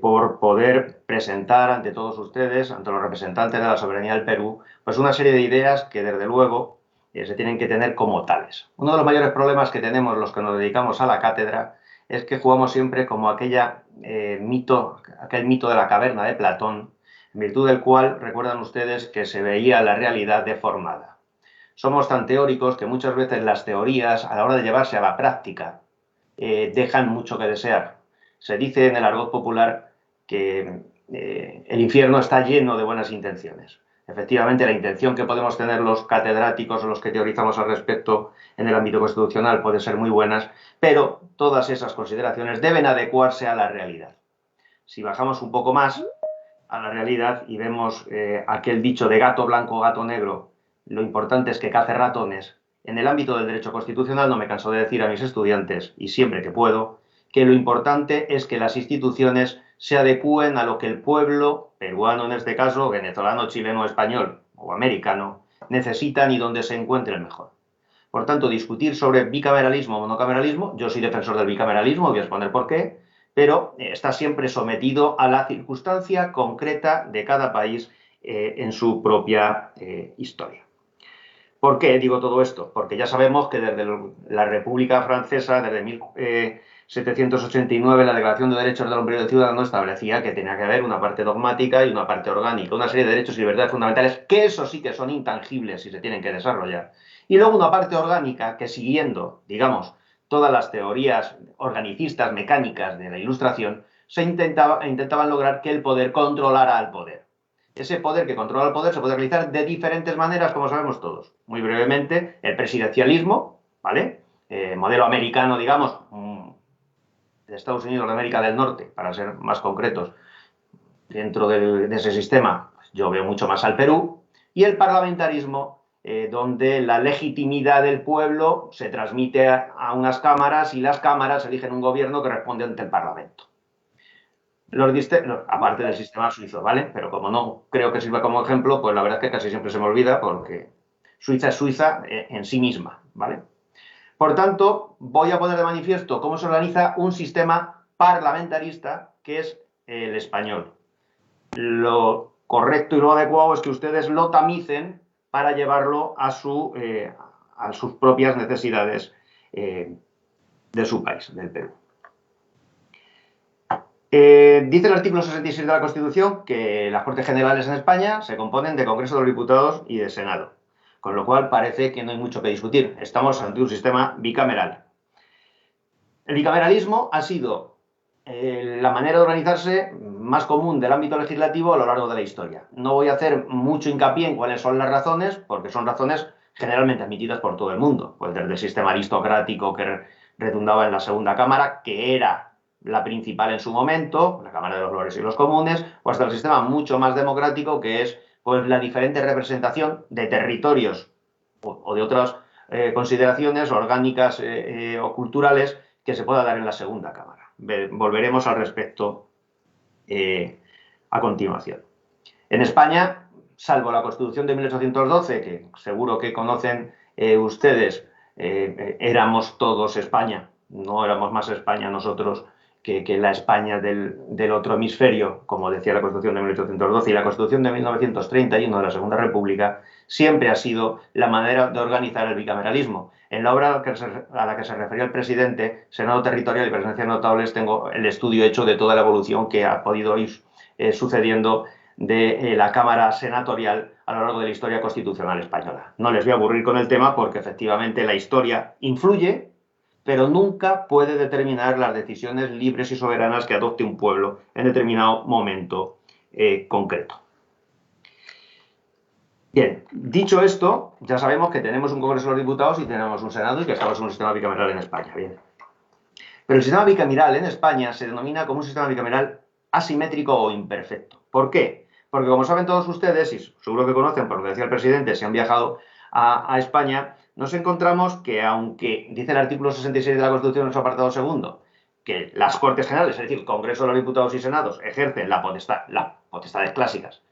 por poder presentar ante todos ustedes, ante los representantes de la soberanía del Perú, pues una serie de ideas que desde luego se tienen que tener como tales. Uno de los mayores problemas que tenemos los que nos dedicamos a la cátedra es que jugamos siempre como aquel mito de la caverna de Platón, en virtud del cual recuerdan ustedes que se veía la realidad deformada. Somos tan teóricos que muchas veces las teorías, a la hora de llevarse a la práctica, dejan mucho que desear. Se dice en el argot popular que el infierno está lleno de buenas intenciones. Efectivamente, la intención que podemos tener los catedráticos o los que teorizamos al respecto en el ámbito constitucional puede ser muy buenas, pero todas esas consideraciones deben adecuarse a la realidad. Si bajamos un poco más a la realidad y vemos aquel dicho de gato blanco, gato negro, lo importante es que cace ratones. En el ámbito del derecho constitucional no me canso de decir a mis estudiantes, y siempre que puedo, que lo importante es que las instituciones se adecúen a lo que el pueblo, peruano en este caso, venezolano, chileno, español o americano, necesitan y donde se encuentre el mejor. Por tanto, discutir sobre bicameralismo o monocameralismo, yo soy defensor del bicameralismo, voy a exponer por qué, pero está siempre sometido a la circunstancia concreta de cada país en su propia historia. ¿Por qué digo todo esto? Porque ya sabemos que desde la República Francesa, desde 1789, la Declaración de Derechos del Hombre y del Ciudadano establecía que tenía que haber una parte dogmática y una parte orgánica, una serie de derechos y libertades fundamentales, que eso sí que son intangibles y se tienen que desarrollar. Y luego una parte orgánica que, siguiendo, digamos, todas las teorías organicistas, mecánicas de la Ilustración, intentaban lograr que el poder controlara al poder. Ese poder que controla el poder se puede realizar de diferentes maneras, como sabemos todos. Muy brevemente, el presidencialismo, ¿vale? Modelo americano, digamos, de Estados Unidos de América del Norte, para ser más concretos. Dentro de ese sistema, yo veo mucho más al Perú. Y el parlamentarismo, donde la legitimidad del pueblo se transmite a unas cámaras y las cámaras eligen un gobierno que responde ante el Parlamento. Aparte del sistema suizo, ¿vale? Pero como no creo que sirva como ejemplo, pues la verdad es que casi siempre se me olvida porque Suiza es Suiza en sí misma, ¿vale? Por tanto, voy a poner de manifiesto cómo se organiza un sistema parlamentarista que es el español. Lo correcto y lo adecuado es que ustedes lo tamicen para llevarlo a sus propias necesidades de su país, del Perú. Dice el artículo 66 de la Constitución que las Cortes Generales en España se componen de Congreso de los Diputados y de Senado, con lo cual parece que no hay mucho que discutir. Estamos ante un sistema bicameral. El bicameralismo ha sido la manera de organizarse más común del ámbito legislativo a lo largo de la historia. No voy a hacer mucho hincapié en cuáles son las razones, porque son razones generalmente admitidas por todo el mundo, pues desde el sistema aristocrático que redundaba en la Segunda Cámara, que era la principal en su momento, la Cámara de los Lores y los Comunes, o hasta el sistema mucho más democrático, que es pues, la diferente representación de territorios o de otras consideraciones orgánicas o culturales que se pueda dar en la Segunda Cámara. Volveremos al respecto a continuación. En España, salvo la Constitución de 1812, que seguro que conocen ustedes, éramos todos España, no éramos más España nosotros que la España del otro hemisferio, como decía la Constitución de 1812, y la Constitución de 1931 de la Segunda República, siempre ha sido la manera de organizar el bicameralismo. En la obra a la que se refería el presidente, Senado Territorial y Presencias Notables, tengo el estudio hecho de toda la evolución que ha podido ir sucediendo de la Cámara Senatorial a lo largo de la historia constitucional española. No les voy a aburrir con el tema porque efectivamente la historia influye, pero nunca puede determinar las decisiones libres y soberanas que adopte un pueblo en determinado momento concreto. Bien, dicho esto, ya sabemos que tenemos un Congreso de los Diputados y tenemos un Senado y que estamos en un sistema bicameral en España. Bien. Pero el sistema bicameral en España se denomina como un sistema bicameral asimétrico o imperfecto. ¿Por qué? Porque como saben todos ustedes, y seguro que conocen por lo que decía el presidente, si han viajado a España, nos encontramos que, aunque dice el artículo 66 de la Constitución en su apartado segundo, que las Cortes Generales, es decir, Congreso de los Diputados y Senados, ejercen las potestades clásicas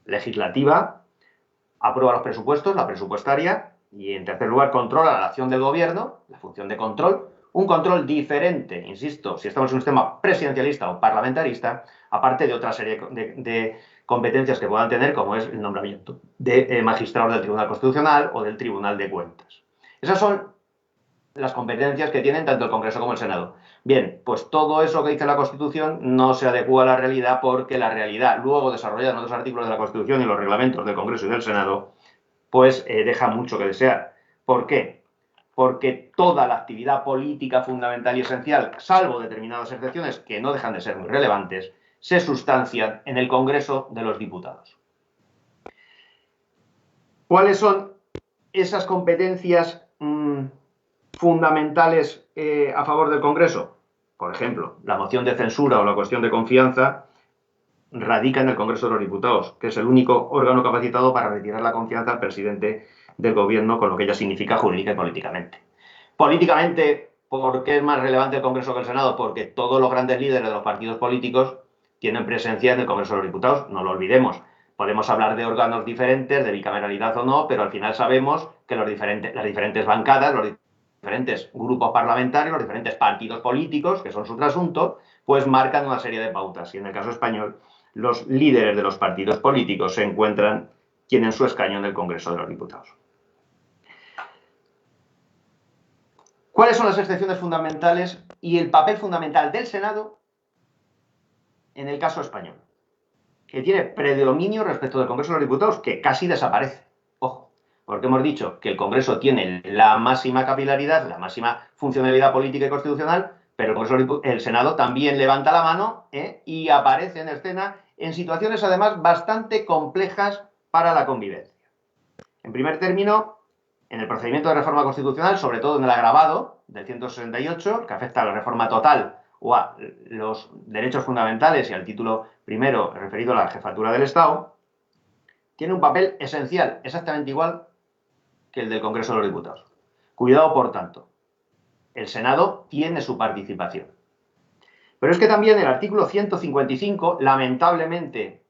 legislativa, aprueba los presupuestos, la presupuestaria, y en tercer lugar controla la acción del gobierno, la función de control, un control diferente, insisto, si estamos en un sistema presidencialista o parlamentarista, aparte de otra serie de competencias que puedan tener, como es el nombramiento de magistrados del Tribunal Constitucional o del Tribunal de Cuentas. Esas son las competencias que tienen tanto el Congreso como el Senado. Bien, pues todo eso que dice la Constitución no se adecúa a la realidad porque la realidad, luego desarrollada en otros artículos de la Constitución y los reglamentos del Congreso y del Senado, pues deja mucho que desear. ¿Por qué? Porque toda la actividad política fundamental y esencial, salvo determinadas excepciones que no dejan de ser muy relevantes, se sustancian en el Congreso de los Diputados. ¿Cuáles son esas competencias fundamentales a favor del Congreso? Por ejemplo, la moción de censura o la cuestión de confianza radica en el Congreso de los Diputados, que es el único órgano capacitado para retirar la confianza al presidente del Gobierno, con lo que ello significa jurídica y políticamente. Políticamente, ¿por qué es más relevante el Congreso que el Senado? Porque todos los grandes líderes de los partidos políticos tienen presencia en el Congreso de los Diputados, no lo olvidemos. Podemos hablar de órganos diferentes, de bicameralidad o no, pero al final sabemos que las diferentes bancadas, los diferentes grupos parlamentarios, los diferentes partidos políticos, que son su trasunto, pues marcan una serie de pautas. Y en el caso español, los líderes de los partidos políticos tienen su escaño en el Congreso de los Diputados. ¿Cuáles son las excepciones fundamentales y el papel fundamental del Senado en el caso español? Que tiene predominio respecto del Congreso de los Diputados, que casi desaparece. Ojo, porque hemos dicho que el Congreso tiene la máxima capilaridad, la máxima funcionalidad política y constitucional, pero el Senado también levanta la mano y aparece en escena en situaciones además bastante complejas para la convivencia. En primer término, en el procedimiento de reforma constitucional, sobre todo en el agravado del 168, que afecta a la reforma total o a los derechos fundamentales y al título primero referido a la jefatura del Estado, tiene un papel esencial, exactamente igual que el del Congreso de los Diputados. Cuidado, por tanto, el Senado tiene su participación. Pero es que también el artículo 155, lamentablemente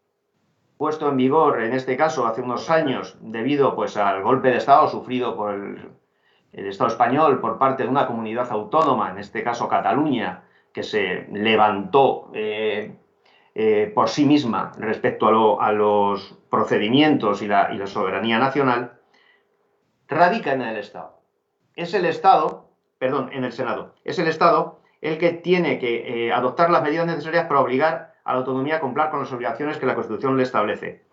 puesto en vigor, en este caso, hace unos años, debido pues al golpe de Estado sufrido por el Estado español por parte de una comunidad autónoma, en este caso Cataluña, que se levantó por sí misma respecto a los procedimientos y la soberanía nacional, radica en el Estado. Es el Estado, perdón, en el Senado. Es el Estado el que tiene que adoptar las medidas necesarias para obligar a la autonomía a cumplir con las obligaciones que la Constitución le establece.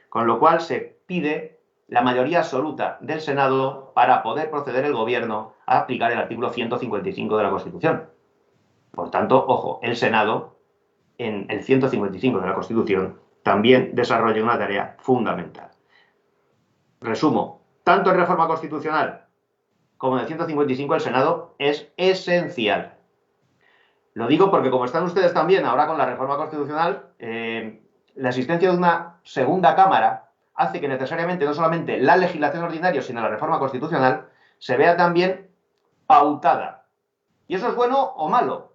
Con lo cual se pide la mayoría absoluta del Senado para poder proceder el Gobierno a aplicar el artículo 155 de la Constitución. Por tanto, ojo, el Senado, en el 155 de la Constitución, también desarrolla una tarea fundamental. Resumo, tanto en reforma constitucional como en el 155 el Senado es esencial. Lo digo porque, como están ustedes también ahora con la reforma constitucional, la existencia de una segunda Cámara hace que necesariamente no solamente la legislación ordinaria, sino la reforma constitucional, se vea también pautada. ¿Y eso es bueno o malo?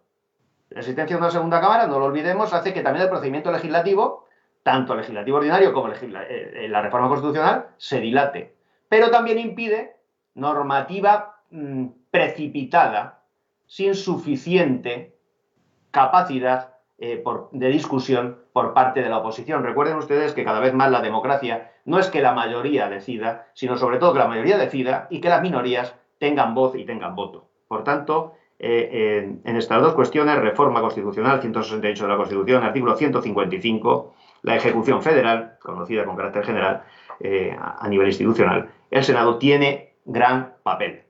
La existencia de una segunda Cámara, no lo olvidemos, hace que también el procedimiento legislativo, tanto el legislativo ordinario como la reforma constitucional, se dilate. Pero también impide normativa precipitada, sin suficiente capacidad de discusión por parte de la oposición. Recuerden ustedes que cada vez más la democracia no es que la mayoría decida, sino sobre todo que la mayoría decida y que las minorías tengan voz y tengan voto. Por tanto, en estas dos cuestiones, reforma constitucional, 168 de la Constitución, artículo 155, la ejecución federal, conocida con carácter general a nivel institucional, el Senado tiene gran papel.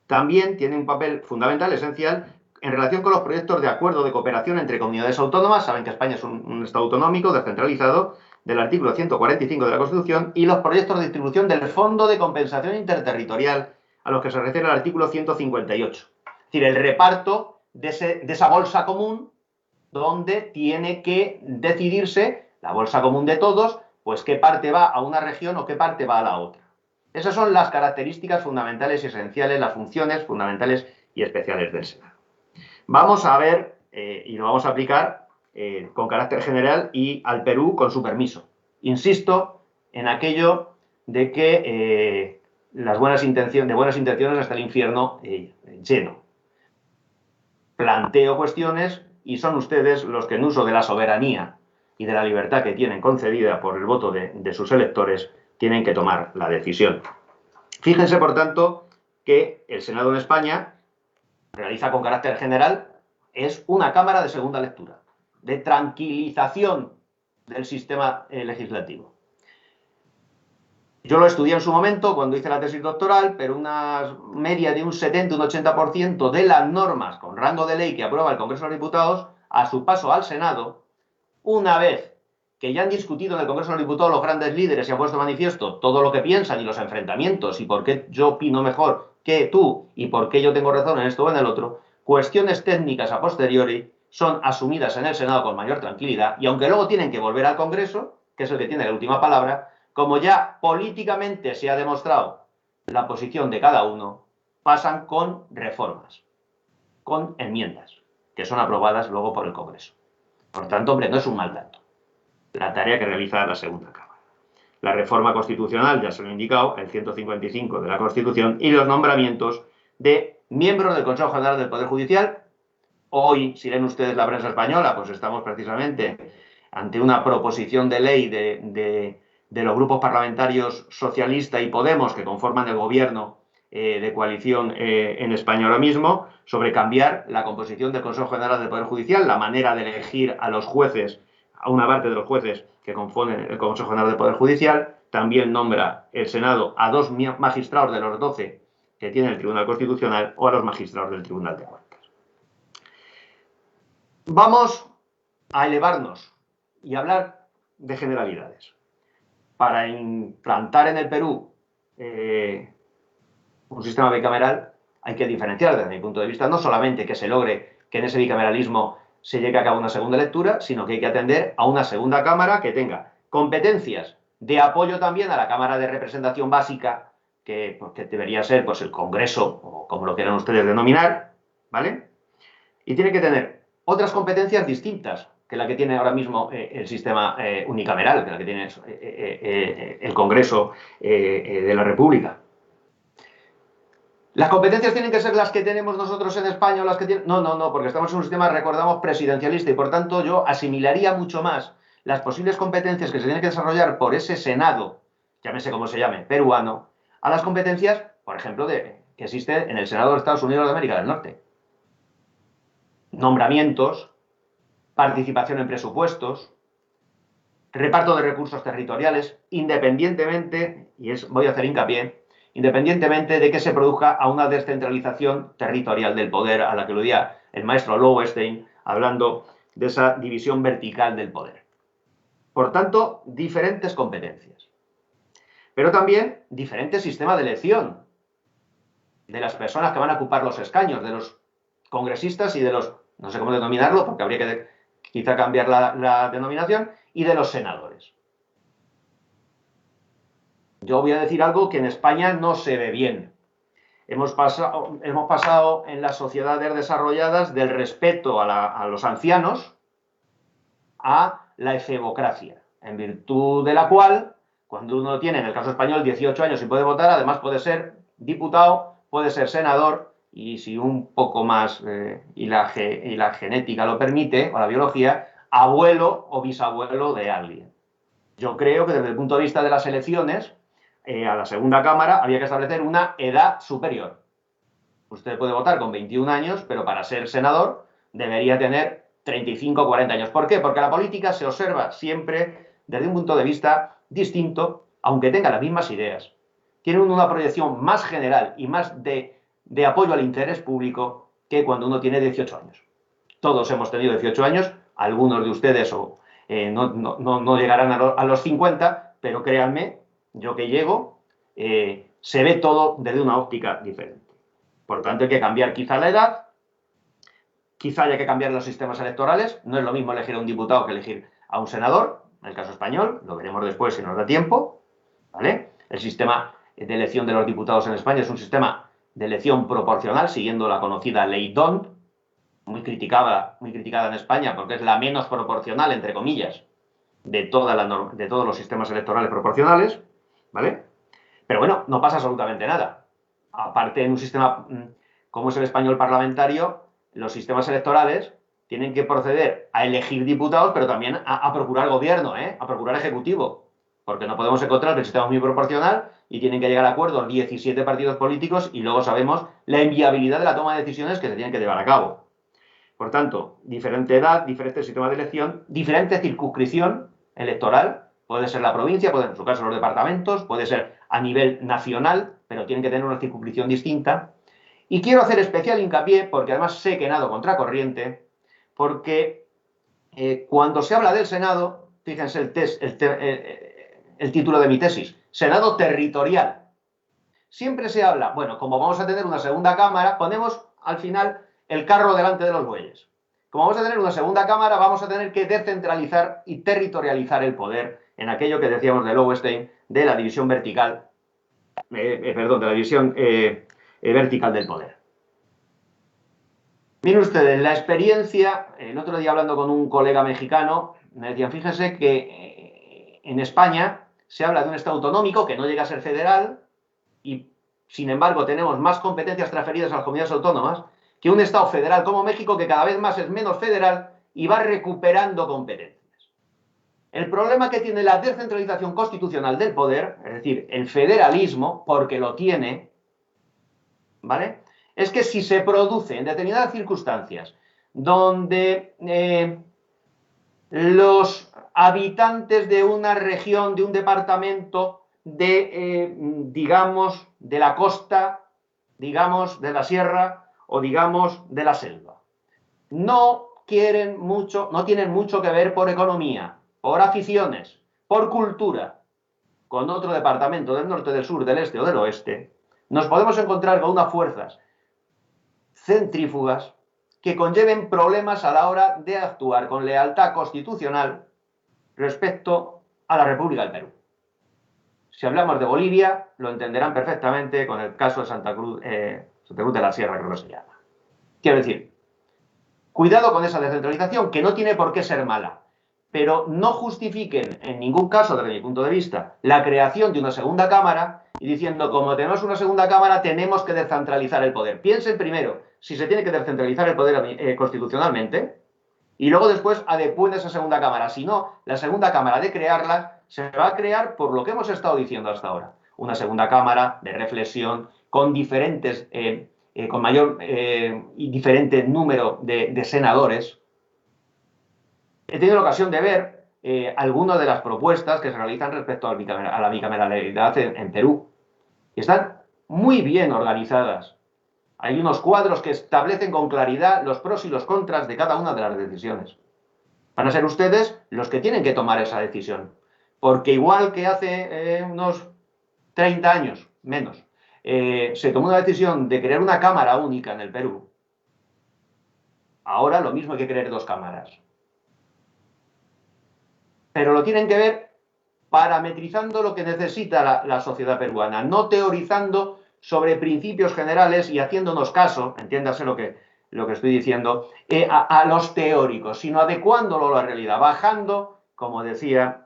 También tiene un papel fundamental, esencial, en relación con los proyectos de acuerdo de cooperación entre comunidades autónomas. Saben que España es un Estado autonómico descentralizado, del artículo 145 de la Constitución, y los proyectos de distribución del Fondo de Compensación Interterritorial, a los que se refiere el artículo 158. Es decir, el reparto de esa bolsa común, donde tiene que decidirse, la bolsa común de todos, pues qué parte va a una región o qué parte va a la otra. Esas son las características fundamentales y esenciales, las funciones fundamentales y especiales del Senado. Vamos a ver, y lo vamos a aplicar con carácter general y al Perú con su permiso. Insisto en aquello de que de buenas intenciones hasta el infierno lleno. Planteo cuestiones y son ustedes los que en uso de la soberanía y de la libertad que tienen concedida por el voto de sus electores tienen que tomar la decisión. Fíjense, por tanto, que el Senado en España realiza con carácter general, es una Cámara de segunda lectura, de tranquilización del sistema legislativo. Yo lo estudié en su momento cuando hice la tesis doctoral, pero una media de un 70, un 80% de las normas con rango de ley que aprueba el Congreso de los Diputados, a su paso al Senado, una vez que ya han discutido en el Congreso de los Diputados los grandes líderes y han puesto de manifiesto todo lo que piensan y los enfrentamientos y por qué yo opino mejor que tú y por qué yo tengo razón en esto o en el otro, cuestiones técnicas a posteriori son asumidas en el Senado con mayor tranquilidad y aunque luego tienen que volver al Congreso, que es el que tiene la última palabra, como ya políticamente se ha demostrado la posición de cada uno, pasan con reformas, con enmiendas, que son aprobadas luego por el Congreso. Por tanto, hombre, no es un mal dato la tarea que realiza la segunda Cámara. La reforma constitucional, ya se lo he indicado, el 155 de la Constitución, y los nombramientos de miembros del Consejo General del Poder Judicial. Hoy, si leen ustedes la prensa española, pues estamos precisamente ante una proposición de ley de los grupos parlamentarios Socialista y Podemos que conforman el gobierno de coalición en España ahora mismo, sobre cambiar la composición del Consejo General del Poder Judicial, la manera de elegir a los jueces, a una parte de los jueces que componen el Consejo General del Poder Judicial. También nombra el Senado a 2 magistrados de los 12 que tiene el Tribunal Constitucional o a los magistrados del Tribunal de Cuentas. Vamos a elevarnos y hablar de generalidades. Para implantar en el Perú un sistema bicameral hay que diferenciar, desde mi punto de vista, no solamente que se logre que en ese bicameralismo se llegue a cabo una segunda lectura, sino que hay que atender a una segunda Cámara que tenga competencias de apoyo también a la Cámara de Representación Básica, que debería ser pues, el Congreso, o como lo quieran ustedes denominar, ¿vale? Y tiene que tener otras competencias distintas que la que tiene ahora mismo el sistema unicameral, que la que tiene el Congreso de la República. ¿Las competencias tienen que ser las que tenemos nosotros en España o las que tienen...? No, porque estamos en un sistema, recordamos, presidencialista y por tanto yo asimilaría mucho más las posibles competencias que se tienen que desarrollar por ese Senado, llámese como se llame, peruano, a las competencias, por ejemplo, que existe en el Senado de Estados Unidos de América del Norte. Nombramientos, participación en presupuestos, reparto de recursos territoriales, independientemente, voy a hacer hincapié, independientemente de que se produzca a una descentralización territorial del poder, a la que lo decía el maestro Lowenstein, hablando de esa división vertical del poder. Por tanto, diferentes competencias. Pero también diferentes sistemas de elección de las personas que van a ocupar los escaños, de los congresistas y de los, no sé cómo denominarlo, porque habría que quizá cambiar la denominación, y de los senadores. Yo voy a decir algo que en España no se ve bien. Hemos pasado en las sociedades desarrolladas del respeto a los ancianos a la efebocracia, en virtud de la cual, cuando uno tiene, en el caso español, 18 años y puede votar, además puede ser diputado, puede ser senador, y si un poco más, y la genética lo permite, o la biología, abuelo o bisabuelo de alguien. Yo creo que desde el punto de vista de las elecciones, a la segunda Cámara había que establecer una edad superior. Usted puede votar con 21 años, pero para ser senador debería tener 35 o 40 años. ¿Por qué? Porque la política se observa siempre desde un punto de vista distinto, aunque tenga las mismas ideas. Tiene una proyección más general y más de apoyo al interés público que cuando uno tiene 18 años. Todos hemos tenido 18 años, algunos de ustedes no llegarán a los 50, pero créanme, yo que llego, se ve todo desde una óptica diferente. Por tanto, hay que cambiar quizá la edad, quizá haya que cambiar los sistemas electorales. No es lo mismo elegir a un diputado que elegir a un senador, en el caso español, lo veremos después si nos da tiempo, ¿vale? El sistema de elección de los diputados en España es un sistema de elección proporcional, siguiendo la conocida ley D'Hondt, muy criticada en España, porque es la menos proporcional, entre comillas, de todos los sistemas electorales proporcionales, ¿vale? Pero bueno, no pasa absolutamente nada. Aparte, en un sistema como es el español parlamentario, los sistemas electorales tienen que proceder a elegir diputados, pero también a procurar gobierno, a procurar ejecutivo, porque no podemos encontrar que el sistema es muy proporcional y tienen que llegar a acuerdos 17 partidos políticos y luego sabemos la inviabilidad de la toma de decisiones que se tienen que llevar a cabo. Por tanto, diferente edad, diferente sistema de elección, diferente circunscripción electoral. Puede ser la provincia, puede, en su caso los departamentos, puede ser a nivel nacional, pero tienen que tener una circunscripción distinta. Y quiero hacer especial hincapié, porque además sé que nado contracorriente, porque cuando se habla del Senado, fíjense el título de mi tesis, Senado territorial. Siempre se habla, bueno, como vamos a tener una segunda Cámara, ponemos al final el carro delante de los bueyes. como vamos a tener una segunda cámara, vamos a tener que descentralizar y territorializar el poder en aquello que decíamos de Lowenstein, de la división vertical, de la división vertical del poder. Miren ustedes, la experiencia, el otro día hablando con un colega mexicano, me decían, fíjense que en España se habla de un Estado autonómico que no llega a ser federal y, sin embargo, tenemos más competencias transferidas a las comunidades autónomas que un Estado federal como México, que cada vez más es menos federal y va recuperando competencias. El problema que tiene la descentralización constitucional del poder, es decir, el federalismo, porque lo tiene, ¿vale?, es que si se produce en determinadas circunstancias donde los habitantes de una región, de un departamento, digamos, de la costa, digamos, de la sierra o digamos, de la selva, no tienen mucho que ver por economía, por aficiones, por cultura, con otro departamento del norte, del sur, del este o del oeste, nos podemos encontrar con unas fuerzas centrífugas que conlleven problemas a la hora de actuar con lealtad constitucional respecto a la República del Perú. Si hablamos de Bolivia, lo entenderán perfectamente con el caso de Santa Cruz de la Sierra, creo que se llama. Quiero decir, cuidado con esa descentralización, que no tiene por qué ser mala, pero no justifiquen en ningún caso, desde mi punto de vista, la creación de una segunda cámara y diciendo, como tenemos una segunda cámara, tenemos que descentralizar el poder. Piensen primero si se tiene que descentralizar el poder constitucionalmente y luego después adecúen esa segunda cámara. Si no, la segunda cámara, de crearla, se va a crear por lo que hemos estado diciendo hasta ahora. Una segunda cámara de reflexión con diferentes, con mayor y diferente número de senadores. He tenido la ocasión de ver algunas de las propuestas que se realizan respecto a la bicameralidad en Perú. Y están muy bien organizadas. Hay unos cuadros que establecen con claridad los pros y los contras de cada una de las decisiones. Van a ser ustedes los que tienen que tomar esa decisión. Porque igual que hace unos 30 años, menos, se tomó una decisión de crear una cámara única en el Perú, ahora lo mismo hay que crear dos cámaras. Pero lo tienen que ver parametrizando lo que necesita la sociedad peruana, no teorizando sobre principios generales y haciéndonos caso, entiéndase lo que estoy diciendo, a los teóricos, sino adecuándolo a la realidad, bajando, como decía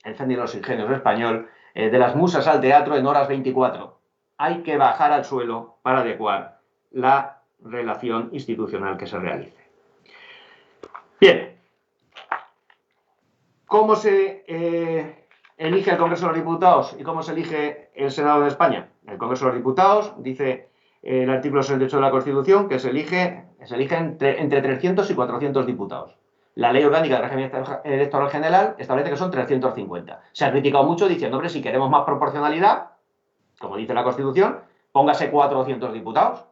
el Fénix de los Ingenios español, de las musas al teatro en horas 24. Hay que bajar al suelo para adecuar la relación institucional que se realice. Bien. ¿Cómo se elige el Congreso de los Diputados y cómo se elige el Senado de España? El Congreso de los Diputados, dice el artículo 68 de la Constitución, que se elige entre 300 y 400 diputados. La Ley Orgánica del Régimen Electoral General establece que son 350. Se ha criticado mucho diciendo, hombre, si queremos más proporcionalidad, como dice la Constitución, póngase 400 diputados.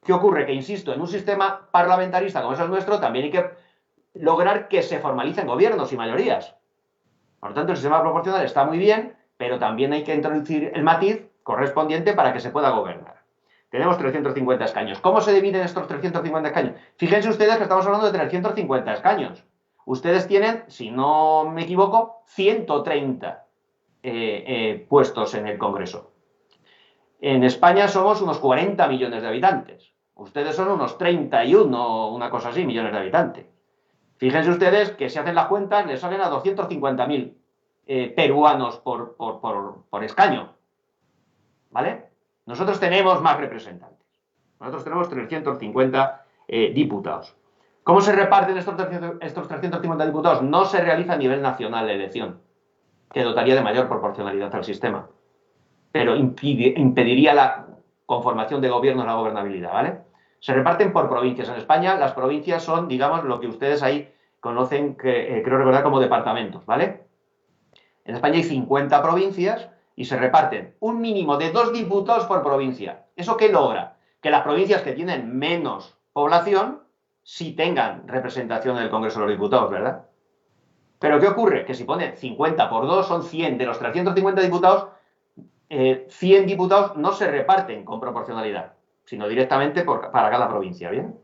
¿Qué ocurre? Que, insisto, en un sistema parlamentarista como es el nuestro, también hay que lograr que se formalicen gobiernos y mayorías. Por lo tanto, el sistema proporcional está muy bien, pero también hay que introducir el matiz correspondiente para que se pueda gobernar. Tenemos 350 escaños. ¿Cómo se dividen estos 350 escaños? Fíjense ustedes que estamos hablando de 350 escaños. Ustedes tienen, si no me equivoco, 130 puestos en el Congreso. En España somos unos 40 millones de habitantes. Ustedes son unos 31, una cosa así, millones de habitantes. Fíjense ustedes que si hacen las cuentas les salen a 250.000 peruanos por escaño. ¿Vale? Nosotros tenemos más representantes. Nosotros tenemos 350 diputados. ¿Cómo se reparten estos 350 diputados? No se realiza a nivel nacional la elección, que dotaría de mayor proporcionalidad al sistema, pero impediría la conformación de gobiernos, la gobernabilidad, ¿vale? Se reparten por provincias. En España las provincias son, digamos, lo que ustedes ahí conocen, creo recordar, como departamentos, ¿vale? En España hay 50 provincias y se reparten un mínimo de 2 diputados por provincia. ¿Eso qué logra? Que las provincias que tienen menos población sí tengan representación en el Congreso de los Diputados, ¿verdad? Pero ¿qué ocurre? Que si pone 50 por 2 son 100. De los 350 diputados, 100 diputados no se reparten con proporcionalidad, sino directamente para cada provincia, ¿bien?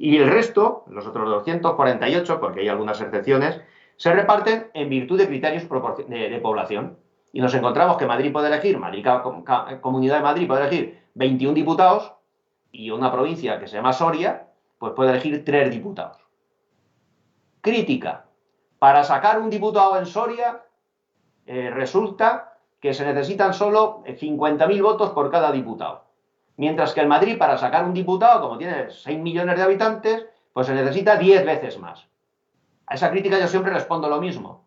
Y el resto, los otros 248, porque hay algunas excepciones, se reparten en virtud de criterios de población. Y nos encontramos que Madrid puede elegir, Comunidad de Madrid puede elegir 21 diputados y una provincia que se llama Soria, pues puede elegir 3 diputados. Crítica. Para sacar un diputado en Soria, resulta que se necesitan solo 50.000 votos por cada diputado. Mientras que en Madrid, para sacar un diputado, como tiene 6 millones de habitantes, pues se necesita 10 veces más. A esa crítica yo siempre respondo lo mismo.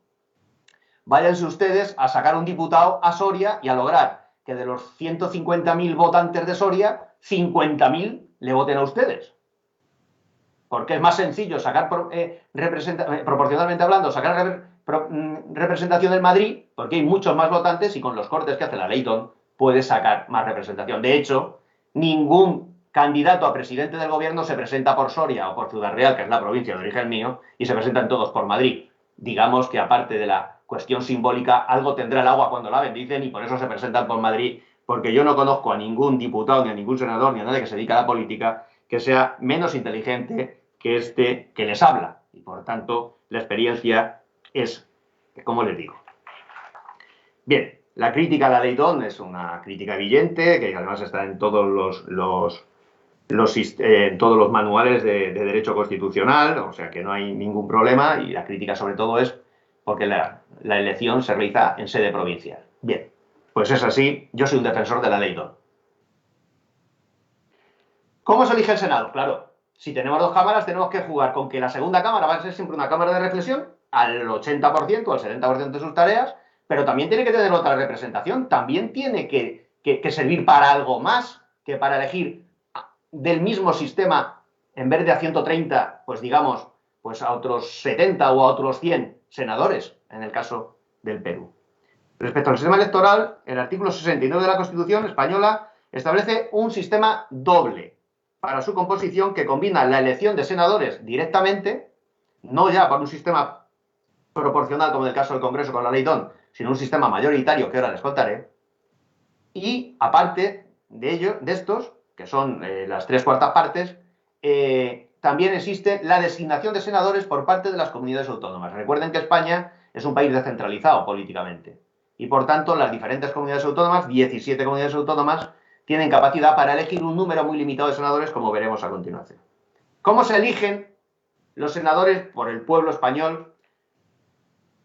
Váyanse ustedes a sacar un diputado a Soria y a lograr que de los 150.000 votantes de Soria, 50.000 le voten a ustedes. Porque es más sencillo sacar, proporcionalmente hablando, sacar representación en Madrid, porque hay muchos más votantes y con los cortes que hace la Leyton puedes sacar más representación. De hecho, ningún candidato a presidente del gobierno se presenta por Soria o por Ciudad Real, que es la provincia de origen mío, y se presentan todos por Madrid. Digamos que aparte de la cuestión simbólica, algo tendrá el agua cuando la bendicen y por eso se presentan por Madrid, porque yo no conozco a ningún diputado, ni a ningún senador, ni a nadie que se dedique a la política, que sea menos inteligente que este que les habla. Y por tanto, la experiencia es, como les digo. Bien, la crítica a la Leyton es una crítica evidente, que además está en todos todos los manuales de derecho constitucional, o sea que no hay ningún problema, y la crítica sobre todo es porque la elección se realiza en sede provincial. Bien, pues es así, yo soy un defensor de la Leyton. ¿Cómo se elige el Senado? Claro, si tenemos 2 cámaras tenemos que jugar con que la segunda cámara va a ser siempre una cámara de reflexión, al 80% o al 70% de sus tareas, pero también tiene que tener otra representación, también tiene que servir para algo más que para elegir del mismo sistema, en vez de a 130, pues digamos, pues a otros 70 o a otros 100 senadores, en el caso del Perú. Respecto al sistema electoral, el artículo 69 de la Constitución española establece un sistema doble para su composición que combina la elección de senadores directamente, no ya por un sistema proporcional como en el caso del Congreso con la Leyton, sino un sistema mayoritario que ahora les contaré, y aparte de ello, de estos, que son las 3/4 partes, también existe la designación de senadores por parte de las comunidades autónomas. Recuerden que España es un país descentralizado políticamente y por tanto las diferentes comunidades autónomas, 17 comunidades autónomas, tienen capacidad para elegir un número muy limitado de senadores, como veremos a continuación. ¿Cómo se eligen los senadores por el pueblo español?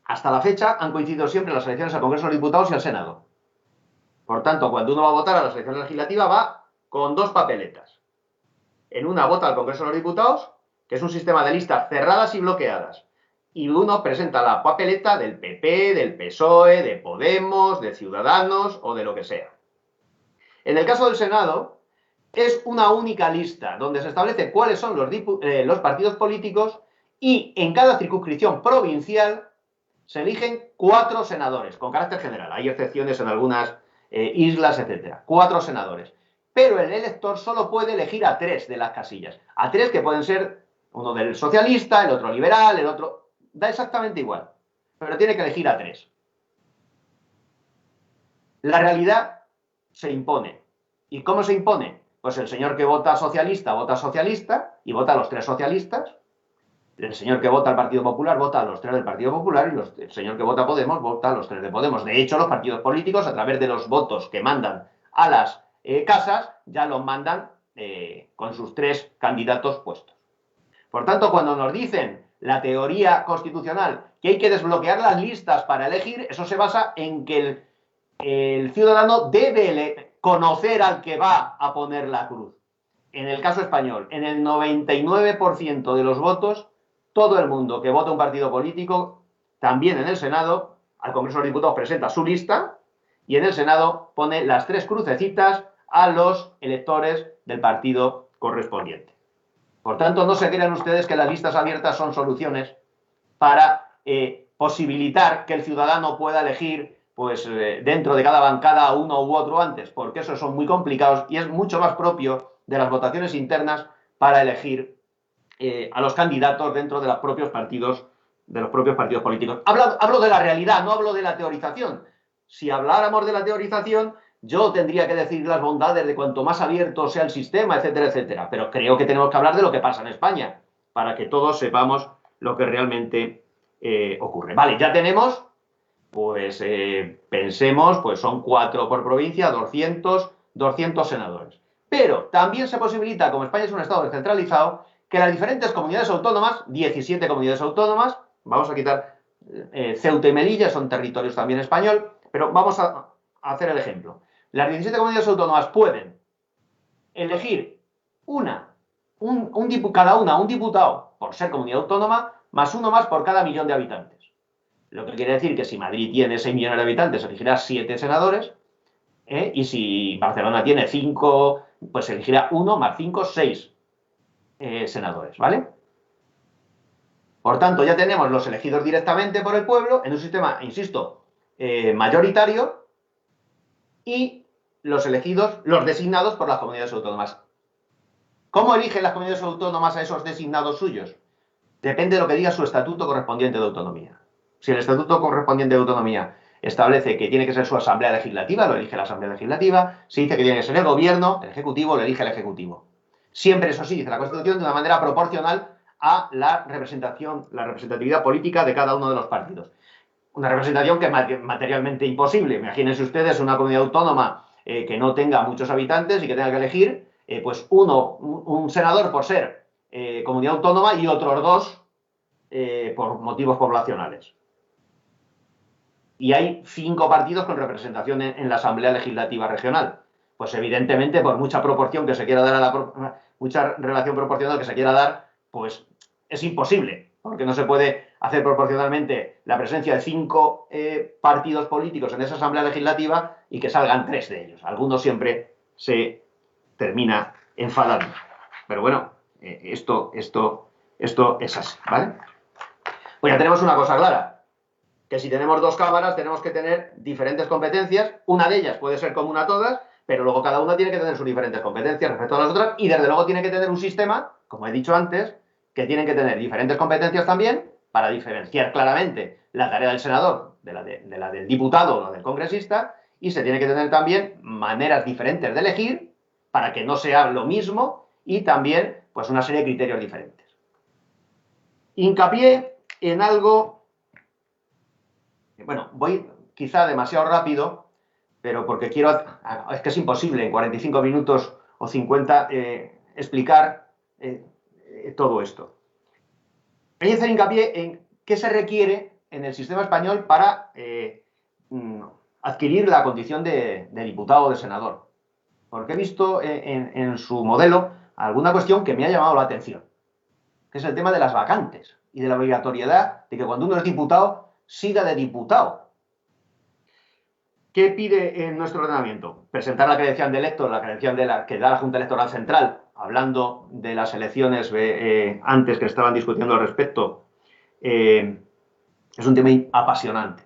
Hasta la fecha han coincidido siempre las elecciones al Congreso de los Diputados y al Senado. Por tanto, cuando uno va a votar a las elecciones legislativas va con 2 papeletas. En una vota al Congreso de los Diputados, que es un sistema de listas cerradas y bloqueadas. Y uno presenta la papeleta del PP, del PSOE, de Podemos, de Ciudadanos o de lo que sea. En el caso del Senado, es una única lista donde se establece cuáles son los partidos políticos y en cada circunscripción provincial se eligen 4 senadores, con carácter general. Hay excepciones en algunas islas, etc. 4 senadores. Pero el elector solo puede elegir a 3 de las casillas. A 3 que pueden ser uno del socialista, el otro liberal, el otro... Da exactamente igual. Pero tiene que elegir a 3. La realidad se impone. ¿Y cómo se impone? Pues el señor que vota socialista y vota a los 3 socialistas. El señor que vota al Partido Popular vota a los 3 del Partido Popular y el señor que vota a Podemos vota a los 3 de Podemos. De hecho, los partidos políticos, a través de los votos que mandan a las casas, ya los mandan con sus 3 candidatos puestos. Por tanto, cuando nos dicen la teoría constitucional que hay que desbloquear las listas para elegir, eso se basa en que el ciudadano debe conocer al que va a poner la cruz. En el caso español, en el 99% de los votos, todo el mundo que vota un partido político, también en el Senado, al Congreso de los Diputados presenta su lista y en el Senado pone las 3 crucecitas a los electores del partido correspondiente. Por tanto, no se crean ustedes que las listas abiertas son soluciones para posibilitar que el ciudadano pueda elegir pues, dentro de cada bancada a uno u otro antes, porque esos son muy complicados y es mucho más propio de las votaciones internas para elegir a los candidatos dentro de los propios partidos políticos. Hablo de la realidad, no hablo de la teorización. Si habláramos de la teorización, Yo tendría que decir las bondades de cuanto más abierto sea el sistema, etcétera, etcétera. Pero creo que tenemos que hablar de lo que pasa en España, para que todos sepamos lo que realmente ocurre. Vale, ya tenemos, pues pensemos, pues son 4 por provincia, 200 senadores. Pero también se posibilita, como España es un estado descentralizado, que las diferentes comunidades autónomas, 17 comunidades autónomas, vamos a quitar Ceuta y Melilla, son territorios también español, pero vamos a hacer el ejemplo. Las 17 comunidades autónomas pueden elegir cada una un diputado por ser comunidad autónoma, más uno más por cada millón de habitantes. Lo que quiere decir que si Madrid tiene 6 millones de habitantes, elegirá 7 senadores, y si Barcelona tiene 5, pues elegirá 1 más 5, 6 senadores, ¿vale? Por tanto, ya tenemos los elegidos directamente por el pueblo en un sistema, insisto, mayoritario, y los designados por las comunidades autónomas. ¿Cómo eligen las comunidades autónomas a esos designados suyos? Depende de lo que diga su estatuto correspondiente de autonomía. Si el estatuto correspondiente de autonomía establece que tiene que ser su asamblea legislativa, lo elige la asamblea legislativa. Si dice que tiene que ser el gobierno, el ejecutivo, lo elige el ejecutivo. Siempre, eso sí, dice la Constitución, de una manera proporcional a la representatividad política de cada uno de los partidos. Una representación que es materialmente imposible. Imagínense ustedes una comunidad autónoma que no tenga muchos habitantes y que tenga que elegir pues un senador por ser comunidad autónoma y otros 2 por motivos poblacionales. Y hay 5 partidos con representación en la Asamblea Legislativa Regional. Pues evidentemente, por mucha proporción que se quiera dar mucha relación proporcional que se quiera dar, pues es imposible, porque no se puede hacer proporcionalmente la presencia de 5 partidos políticos en esa Asamblea Legislativa y que salgan 3 de ellos. Algunos siempre se termina enfadando. Pero bueno, esto es así, ¿vale? Pues ya tenemos una cosa clara, que si tenemos 2 cámaras tenemos que tener diferentes competencias. Una de ellas puede ser común a todas, pero luego cada una tiene que tener sus diferentes competencias respecto a las otras, y desde luego tiene que tener un sistema, como he dicho antes, que tienen que tener diferentes competencias también para diferenciar claramente la tarea del senador de la del diputado o del congresista, y se tiene que tener también maneras diferentes de elegir para que no sea lo mismo, y también pues una serie de criterios diferentes. Hincapié en algo, bueno, voy quizá demasiado rápido, pero porque es que es imposible en 45 minutos o 50 explicar todo esto. Voy a hacer hincapié en qué se requiere en el sistema español para adquirir la condición de diputado o de senador. Porque he visto en su modelo alguna cuestión que me ha llamado la atención, que es el tema de las vacantes y de la obligatoriedad de que cuando uno es diputado, siga de diputado. ¿Qué pide en nuestro ordenamiento? Presentar la credencial de elector, la credencial que da la Junta Electoral Central, hablando de las elecciones antes que estaban discutiendo al respecto. Es un tema apasionante,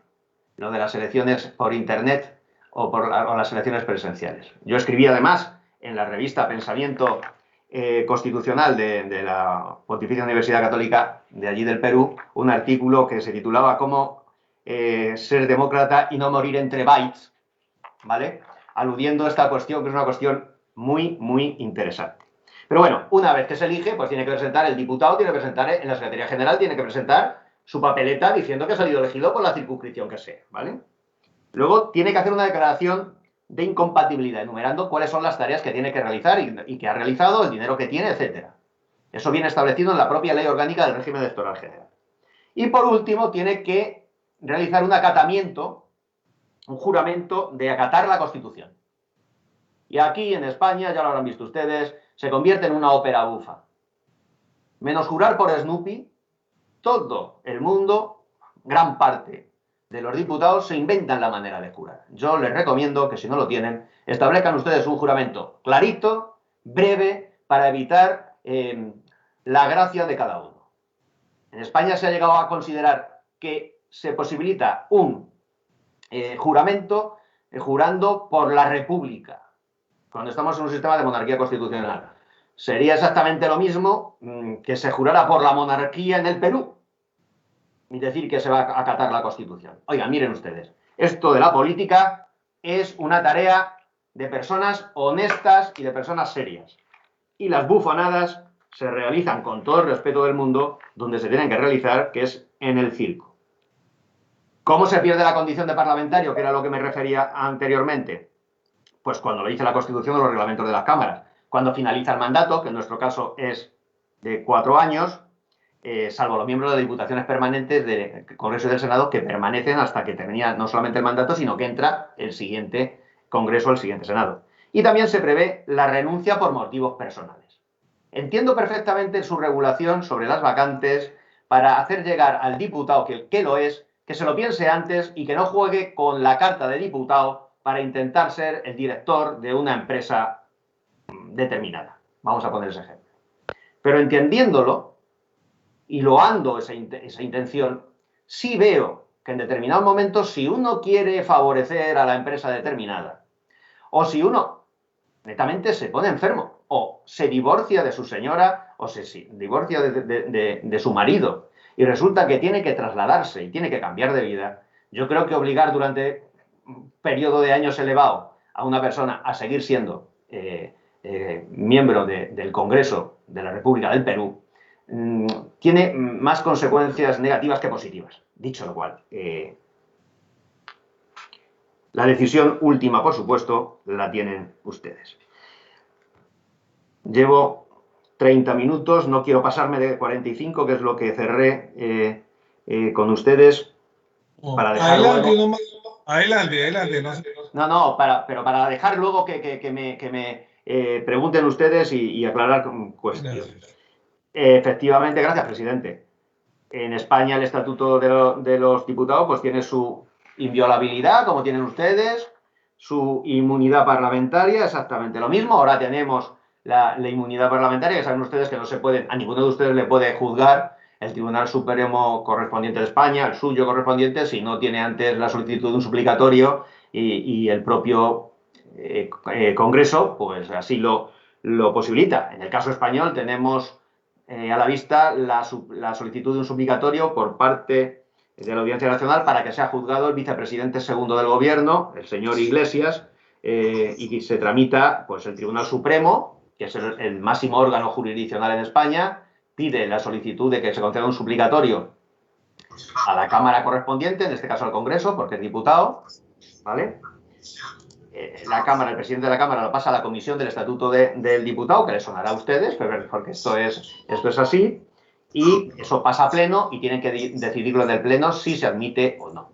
lo de las elecciones por Internet o las elecciones presenciales. Yo escribí además en la revista Pensamiento Constitucional de la Pontificia Universidad Católica de allí del Perú, un artículo que se titulaba ¿Cómo ser demócrata y no morir entre bytes? ¿Vale? Aludiendo a esta cuestión, que es una cuestión muy, muy interesante. Pero bueno, una vez que se elige, pues tiene que presentar el diputado, tiene que presentar en la Secretaría General, tiene que presentar su papeleta diciendo que ha salido elegido por la circunscripción que sea, ¿vale? Luego tiene que hacer una declaración de incompatibilidad, enumerando cuáles son las tareas que tiene que realizar y que ha realizado, el dinero que tiene, etc. Eso viene establecido en la propia Ley Orgánica del Régimen Electoral General. Y por último, tiene que realizar un acatamiento, un juramento de acatar la Constitución. Y aquí en España, ya lo habrán visto ustedes, se convierte en una ópera bufa. Menos jurar por Snoopy, todo el mundo, gran parte de los diputados se inventan la manera de jurar. Yo les recomiendo que si no lo tienen, establezcan ustedes un juramento clarito, breve, para evitar la gracia de cada uno. En España se ha llegado a considerar que se posibilita un juramento jurando por la República, cuando estamos en un sistema de monarquía constitucional. Sería exactamente lo mismo que se jurara por la monarquía en el Perú, y decir que se va a acatar la Constitución. Oigan, miren ustedes, esto de la política es una tarea de personas honestas y de personas serias. Y las bufonadas se realizan con todo el respeto del mundo donde se tienen que realizar, que es en el circo. ¿Cómo se pierde la condición de parlamentario, que era lo que me refería anteriormente? Pues cuando lo dice la Constitución o los reglamentos de las cámaras. Cuando finaliza el mandato, que en nuestro caso es de 4 años, salvo los miembros de diputaciones permanentes del Congreso y del Senado, que permanecen hasta que termina no solamente el mandato, sino que entra el siguiente Congreso o el siguiente Senado. Y también se prevé la renuncia por motivos personales. Entiendo perfectamente su regulación sobre las vacantes para hacer llegar al diputado que lo es, que se lo piense antes y que no juegue con la carta de diputado para intentar ser el director de una empresa determinada. Vamos a poner ese ejemplo. Pero entendiéndolo y loando esa intención, sí veo que en determinados momentos, si uno quiere favorecer a la empresa determinada, o si uno netamente se pone enfermo, o se divorcia de su señora, o se divorcia de su marido, y resulta que tiene que trasladarse y tiene que cambiar de vida, yo creo que obligar durante un periodo de años elevado a una persona a seguir siendo miembro del Congreso de la República del Perú tiene más consecuencias negativas que positivas. Dicho lo cual, la decisión última, por supuesto, la tienen ustedes. Llevo 30 minutos, no quiero pasarme de 45, que es lo que cerré con ustedes. Para dejar adelante. No, pero para dejar luego que me pregunten ustedes y aclarar cuestiones. Efectivamente, gracias, presidente. En España el Estatuto de los Diputados pues tiene su inviolabilidad, como tienen ustedes, su inmunidad parlamentaria, exactamente lo mismo. Ahora tenemos la inmunidad parlamentaria, que saben ustedes que no se pueden, a ninguno de ustedes le puede juzgar el Tribunal Supremo correspondiente de España, el suyo correspondiente, si no tiene antes la solicitud de un suplicatorio y el propio Congreso, pues así lo posibilita. En el caso español tenemos a la vista la solicitud de un suplicatorio por parte de la Audiencia Nacional para que sea juzgado el vicepresidente segundo del Gobierno, el señor Iglesias, y se tramita pues el Tribunal Supremo, que es el máximo órgano jurisdiccional en España, pide la solicitud de que se conceda un suplicatorio a la Cámara correspondiente, en este caso al Congreso, porque es diputado, ¿vale? La Cámara, el presidente de la Cámara lo pasa a la Comisión del Estatuto del Diputado, que les sonará a ustedes, porque esto es así, y eso pasa a Pleno y tienen que decidirlo en el Pleno si se admite o no.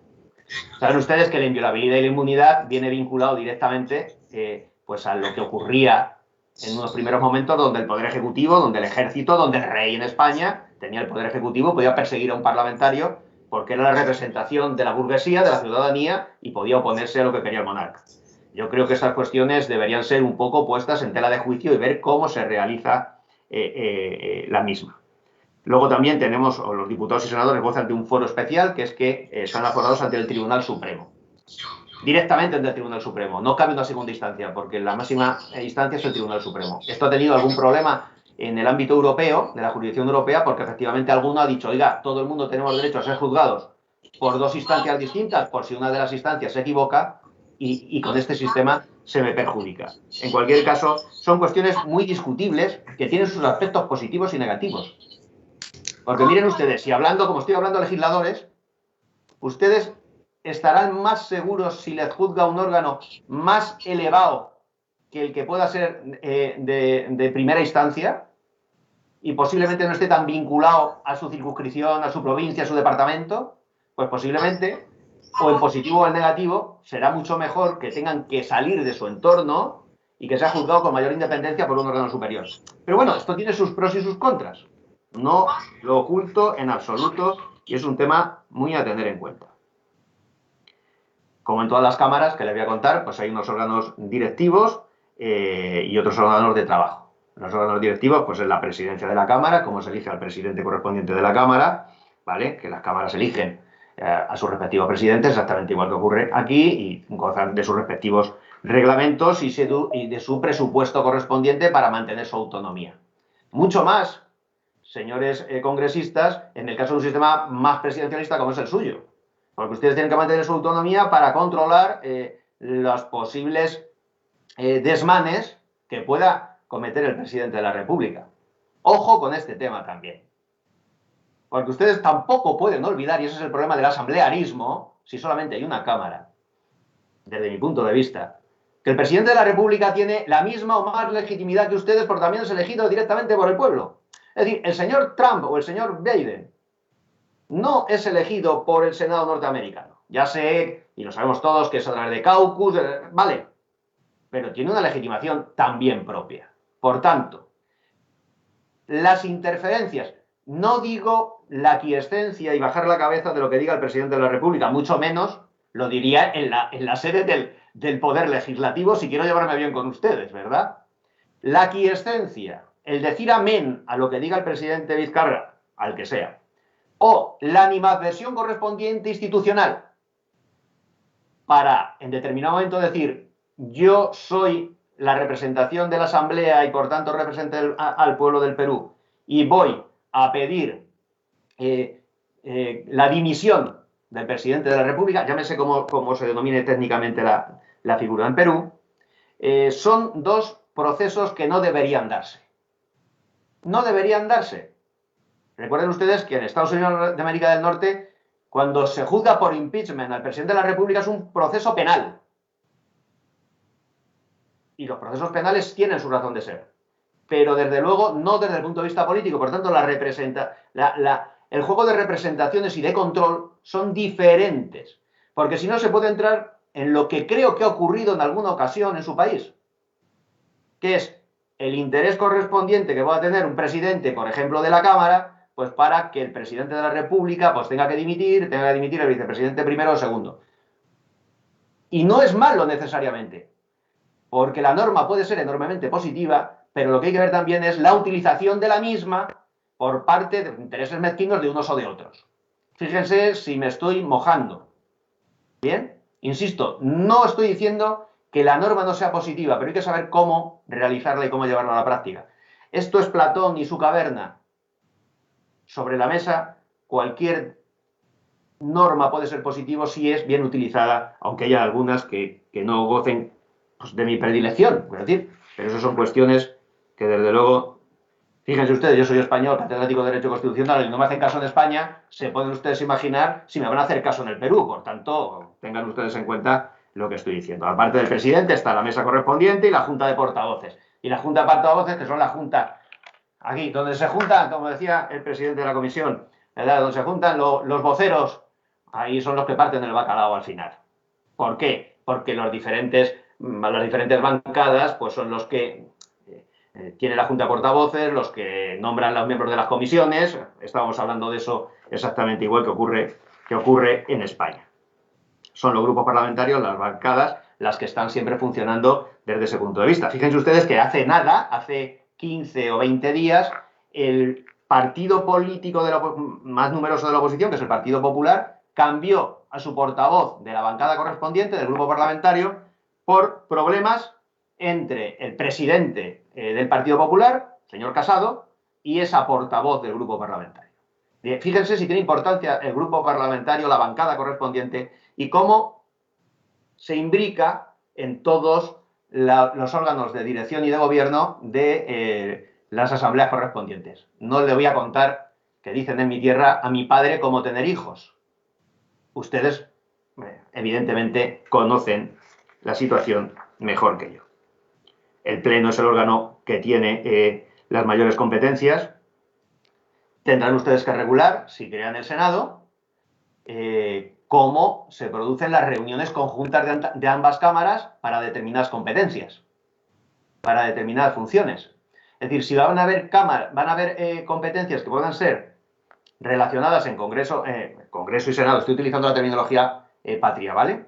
Saben ustedes que la inviolabilidad y la inmunidad viene vinculado directamente pues a lo que ocurría en unos primeros momentos donde el Poder Ejecutivo, donde el Ejército, donde el Rey en España tenía el Poder Ejecutivo, podía perseguir a un parlamentario porque era la representación de la burguesía, de la ciudadanía, y podía oponerse a lo que quería el monarca. Yo creo que estas cuestiones deberían ser un poco puestas en tela de juicio y ver cómo se realiza la misma. Luego también tenemos, o los diputados y senadores gozan de un foro especial, que es que están aforados ante el Tribunal Supremo. Directamente ante el Tribunal Supremo. No cabe una segunda instancia, porque la máxima instancia es el Tribunal Supremo. Esto ha tenido algún problema en el ámbito europeo, de la jurisdicción europea, porque efectivamente alguno ha dicho, oiga, todo el mundo tenemos derecho a ser juzgados por 2 instancias distintas, por si una de las instancias se equivoca, y con este sistema se me perjudica. En cualquier caso, son cuestiones muy discutibles que tienen sus aspectos positivos y negativos. Porque miren ustedes, si hablando, como estoy hablando a legisladores, ustedes estarán más seguros si les juzga un órgano más elevado que el que pueda ser de primera instancia y posiblemente no esté tan vinculado a su circunscripción, a su provincia, a su departamento, pues posiblemente, o en positivo o en negativo, será mucho mejor que tengan que salir de su entorno y que sea juzgado con mayor independencia por un órgano superior. Pero bueno, esto tiene sus pros y sus contras. No lo oculto en absoluto y es un tema muy a tener en cuenta. Como en todas las cámaras que les voy a contar, pues hay unos órganos directivos y otros órganos de trabajo. Los órganos directivos, pues es la presidencia de la Cámara, como se elige al presidente correspondiente de la Cámara, ¿vale? Que las cámaras eligen a sus respectivos presidentes, exactamente igual que ocurre aquí, y gozan de sus respectivos reglamentos y de su presupuesto correspondiente para mantener su autonomía. Mucho más, señores congresistas, en el caso de un sistema más presidencialista como es el suyo. Porque ustedes tienen que mantener su autonomía para controlar las posibles desmanes que pueda cometer el presidente de la República. Ojo con este tema también. Porque ustedes tampoco pueden olvidar, y ese es el problema del asamblearismo, si solamente hay una Cámara, desde mi punto de vista, que el presidente de la República tiene la misma o más legitimidad que ustedes porque también es elegido directamente por el pueblo. Es decir, el señor Trump o el señor Biden no es elegido por el Senado norteamericano. Ya sé, y lo sabemos todos, que es a través de caucus, vale, pero tiene una legitimación también propia. Por tanto, las interferencias, no digo la aquiescencia y bajar la cabeza de lo que diga el presidente de la República, mucho menos lo diría en la sede del Poder Legislativo, si quiero llevarme bien con ustedes, ¿verdad? La aquiescencia, el decir amén a lo que diga el presidente Vizcarra, al que sea, o la animadversión correspondiente institucional para, en determinado momento, decir yo soy la representación de la Asamblea y por tanto represento al pueblo del Perú y voy a pedir la dimisión del presidente de la República, llámese como se denomine técnicamente la figura en Perú, son dos procesos que no deberían darse. No deberían darse. Recuerden ustedes que en Estados Unidos de América del Norte, cuando se juzga por impeachment al presidente de la República es un proceso penal. Y los procesos penales tienen su razón de ser. Pero desde luego no desde el punto de vista político. Por tanto, el juego de representaciones y de control son diferentes. Porque si no se puede entrar en lo que creo que ha ocurrido en alguna ocasión en su país, que es el interés correspondiente que va a tener un presidente, por ejemplo, de la Cámara, pues para que el presidente de la República pues tenga que dimitir el vicepresidente primero o segundo. Y no es malo necesariamente, porque la norma puede ser enormemente positiva, pero lo que hay que ver también es la utilización de la misma por parte de intereses mezquinos de unos o de otros. Fíjense si me estoy mojando. ¿Bien? Insisto, no estoy diciendo que la norma no sea positiva, pero hay que saber cómo realizarla y cómo llevarla a la práctica. Esto es Platón y su caverna. Sobre la mesa, cualquier norma puede ser positiva si es bien utilizada, aunque haya algunas que no gocen pues, de mi predilección, es decir, pero eso son cuestiones que desde luego, fíjense ustedes, yo soy español, catedrático de Derecho Constitucional y no me hacen caso en España, se pueden ustedes imaginar si me van a hacer caso en el Perú, por tanto, tengan ustedes en cuenta lo que estoy diciendo. Aparte del presidente está la mesa correspondiente y la junta de portavoces. Y la junta de portavoces, que son la junta, aquí, donde se juntan, como decía el presidente de la comisión, ¿verdad? Donde se juntan los voceros, ahí son los que parten el bacalao al final. ¿Por qué? Porque las diferentes bancadas, pues son los que tiene la junta de portavoces, los que nombran los miembros de las comisiones. Estábamos hablando de eso exactamente igual que ocurre en España. Son los grupos parlamentarios, las bancadas, las que están siempre funcionando desde ese punto de vista. Fíjense ustedes que hace 15 o 20 días, el partido político más numeroso de la oposición, que es el Partido Popular, cambió a su portavoz de la bancada correspondiente del grupo parlamentario por problemas entre el presidente del Partido Popular, señor Casado, y esa portavoz del grupo parlamentario. Fíjense si tiene importancia el grupo parlamentario, la bancada correspondiente, y cómo se imbrica en todos los órganos de dirección y de gobierno de las asambleas correspondientes. No le voy a contar, que dicen en mi tierra, a mi padre cómo tener hijos. Ustedes, evidentemente, conocen la situación mejor que yo. El Pleno es el órgano que tiene las mayores competencias. Tendrán ustedes que regular, si crean el Senado, cómo se producen las reuniones conjuntas de ambas cámaras para determinadas competencias, para determinadas funciones. Es decir, si van a haber competencias que puedan ser relacionadas en Congreso y Senado, estoy utilizando la terminología patria, ¿vale?